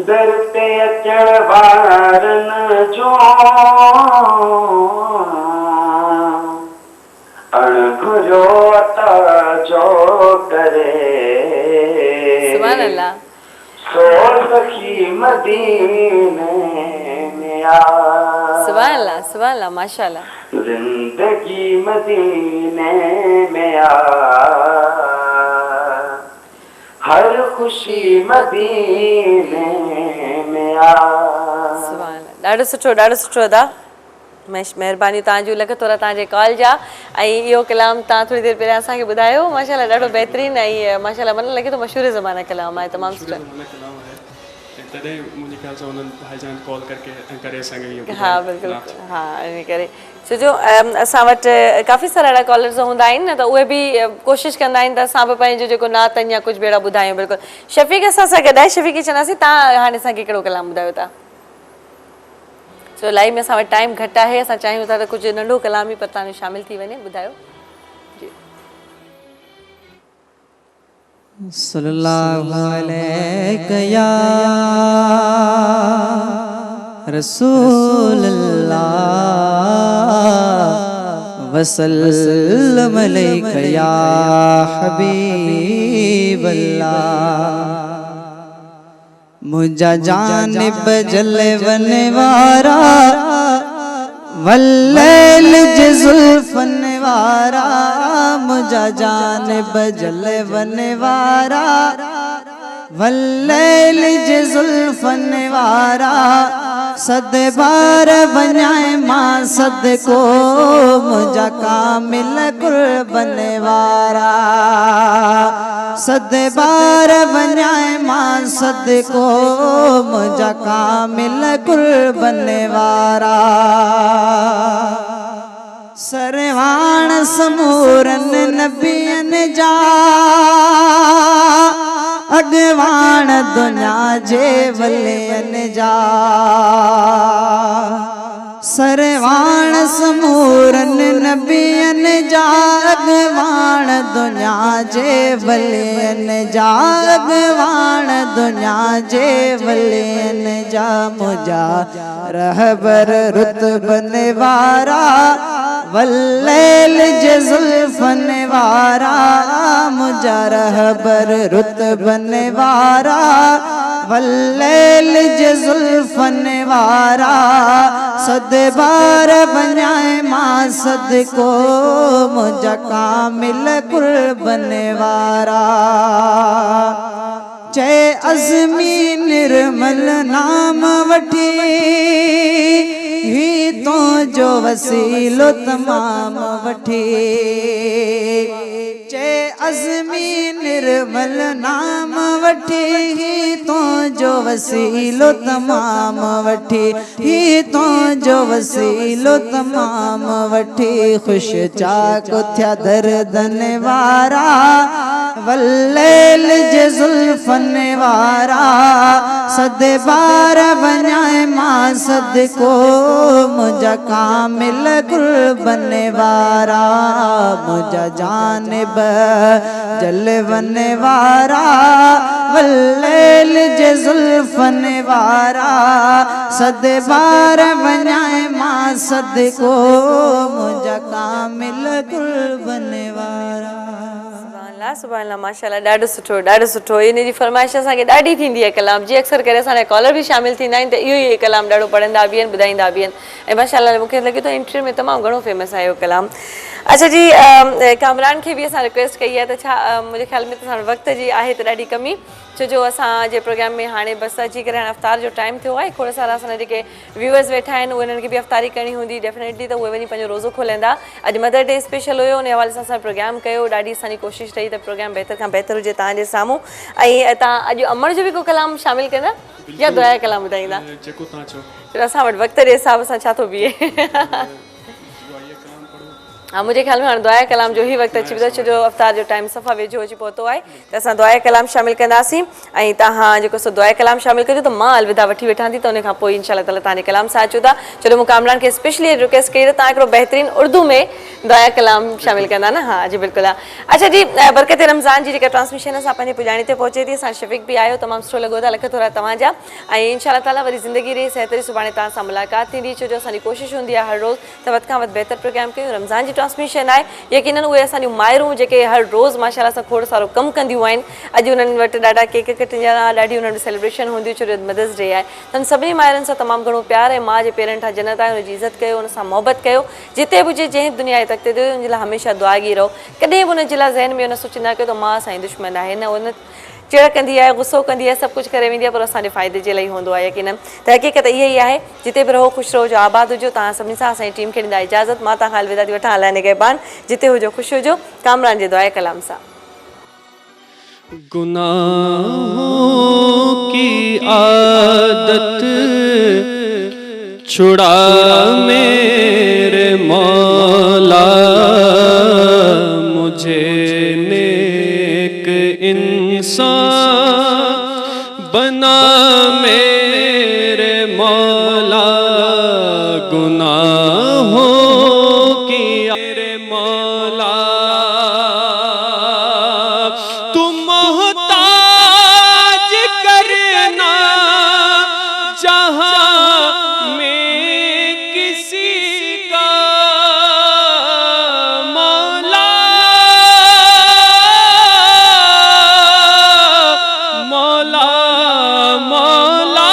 दर पे अचण वारन जो अणघुरो अता जो करे सुभान अल्लाह सो सखी मदीने में आ। सुभान अल्लाह माशाल्लाह जिंदगी मदीने में आ, हर खुशी मदीने में आ। सुभान अल्लाह ॾाढो सुठो अदा महिरबानी तव्हांजो लख थोरा तव्हांजे कॉल जा ऐं इहो कलाम तव्हां थोरी देरि पहिरियां असांखे ॿुधायो माशाल्लाह ॾाढो बहितरीनु ऐं माशाल्लाह मन लॻे थो मशहूर ज़माना कलाम आहे तमामु सुठो कलाम आहे तॾहिं मुंहिंजे ख़्याल सां उन्हनि भाईजान कॉल करके करे असांखे इहो हा बिल्कुलु हा इन करे छो जो असां वटि काफ़ी सारा अहिड़ा कॉलर्स हूंदा आहिनि न त उहे बि कोशिशि कंदा आहिनि त असां बि पंहिंजो जेको नातनि या कुझु ॿेड़ा ॿुधायूं बिल्कुलु शफ़ीक असां सां गॾु आहे शफ़ीक चवंदासीं तव्हां हाणे असांखे कहिड़ो कलाम ॿुधायो था छो लाइव में असां वटि टाइम घटि आहे असां चाहियूं था त कुझु नंढो कलाम ई पर तव्हांजो शामिलु थी वञे ॿुधायो सल्लल्लाहु अलैहि या रसूल अल्लाह वसल्लम अलैका या हबीब अल्लाह मुझा जानिब जलवन वारा वल्लैल जुल्फन वारा मुझा जानिब जलवन वारा वल्लैल जुल्फन वारा सद बार वञाए मां सद को मुझा कामिल कुर्बन वारा सद बार वञाए मां सद को मुझा कामिल कुर्बन वारा सरवाण समूरन नबियन जा अगवान दुनिया जे वलियन जा सरवाण समूरन नबियन जा अगवान दुनिया जे वलियन जा अगवान दुनिया जे वलियन जा मुझा रहबर रुतबन वारा वल्लैल जुल्फन वारा मुझा रहबर रुतबन वारा वल्लैल जुल्फन वारा सद बार वञाए मां सद को मुझा कामिल कुर्बन वारा चए अज़मी निर्मल नाम वठी ही तो जो वसीलो तमाम वठी चे अज़मी निर्मल नाम वठी ही तो जो वसीलो तमाम वठी ही तो जो वसीलो तमाम वठी खुश चाक थिया दर्दन वारा वल्लैल जुल्फन वारा सद बार वञाए मां सद को मुझा कामिल कुर्बन वारा मुझा जानिब जलवन वारा वल्लैल जुल्फन वारा सद बार वञाए मां सद को मुझा कामिल कुर्बन वारा सुभाणे अल्लाह माशाल्लाह ॾाढो सुठो इन जी फरमाइश असांखे ॾाढी थींदी आहे कलाम जी अक्सर करे असांजा कॉलर बि शामिल थींदा आहिनि त इहो ई कलाम ॾाढो पढ़ंदा बि आहिनि ॿुधाईंदा बि आहिनि ऐं माशाल्लाह मूंखे लॻे थो इंटरव्यू में तमामु घणो फेमस आहे इहो कलाम। अच्छा जी कामरान खे बि असां रिक्वेस्ट कई आहे त छा मुंहिंजे ख़्याल में त असां वक़्त जी आहे त ॾाढी कमी छो जो असांजे प्रोग्राम में हाणे बसि अची करे हाणे अफ़्तार जो टाइम थियो आहे खोड़ सारा असांजा जेके व्यूअर्स वेठा आहिनि उन्हनि खे बि अफ़्तारी करणी हूंदी डेफिनेटली त उहे वञी पंहिंजो रोज़ो खोलींदा। अॼु मदर डे स्पेशल हुयो उन हवाले सां असां प्रोग्राम कयो ॾाढी असांजी कोशिशि रही त प्रोग्राम बहितर खां बहितर हुजे तव्हांजे साम्हूं ऐं तव्हां अॼु अमर जो बि को कलाम शामिलु कंदा या दुआ कलाम ॿुधाईंदा जेको तव्हां चओ असां वटि वक़्त जे हिसाब सां छा थो बीहे हाँ मुझे ख्याल में हाणे दुआ कलाम जो ही वक़्तु अची वियो छो जो अफ़्तार जो टाइम सफ़ा वेझो अची पहुतो आहे त असां दुआ कलाम शामिल कंदासीं ऐं तव्हां जेको सो दुआ कलाम शामिल कजो त मां अलविदा वठी वेठां थी त उन खां पोइ इंशाअल्लाह ताला तव्हांजे कलाम सां अचूं था। चलो मूं कामरान खे स्पेशली रिक्वेस्ट कई त तव्हां हिकिड़ो बहितरीनु उर्दू में दुआ कलाम शामिल कंदा न हाँ जी बिल्कुलु आहे। अच्छा जी बरकत रमज़ान जी जेका ट्रांसमिशन असां पंहिंजे पुॼाणी ते पहुचे थी असां शफ़ीक बि आयो तमामु सुठो लॻो था लख थोरा तव्हांजा ऐं इंशाअल्लाह ताला वरी ज़िंदगी रही सिहत रही सुभाणे तव्हां सां मुलाक़ात थींदी छो जो असांजी कोशिशि हूंदी आहे हर रोज़ त वधि खां वधि बहितर प्रोग्राम कयूं। रमज़ान जी ट्रांसमिशन आहे यकीनन उहे असांजूं माइरूं जेके हर रोज़ माशाल्लाह सां खोड़ सारो कमु कंदियूं आहिनि अॼु उन्हनि वटि ॾाढा केक कटंदा ॾाढी उन्हनि वटि सेलिब्रेशन हूंदियूं छो जो मदर्स डे आहे त उन सभिनी माइरुनि सां तमामु घणो प्यार ऐं माउ जे पेरनि ठां जन्नत आहे उनजी इज़त कयो उन सां मोहबत कयो जिते बि हुजे जंहिं दुनिया जे तख़्ते ते उनजे लाइ हमेशह दुआगी रहो कॾहिं बि उनजे लाइ ज़हन में उन सोचींदा कयो त मां असांजी दुश्मन आहे न उन चिड़ कंदी आहे गुस्सो कंदी आहे सभु कुझु करे वेंदी आहे पर असांजे फ़ाइदे जे लाइ हूंदो आहे यकीनन त हक़ीक़त इहा ई आहे जिते बि रहो ख़ुशि रहो आबाद हुजो तव्हां सभिनी सां असांजी टीम खे ॾींदा इजाज़त मां तव्हां खां अलविदा थी वठां अलाह निगहबान जिते हुजो ख़ुशि हुजो कामरान जे दुआ कलाम सां। गुनाहों की आदत छुड़ा मेरे मौला मुझे नेक इंसान बना मेरे मौला गुनाहों की मेरे मौला तुम मोहताज करना जहां में किसी का मौला मौला मौला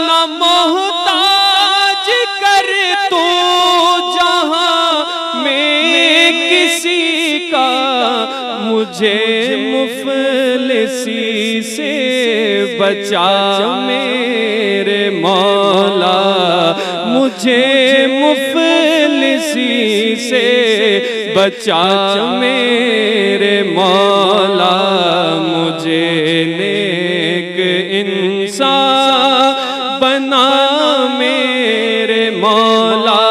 न मोहताज कर तू जहां में किसी का मुझे मुफलिसी से बचा मेरे मौला मुझे मुफलिसी से बचा मेरे मौला मुझे नेक इंसान बना मेरे मौला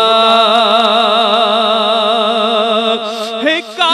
है का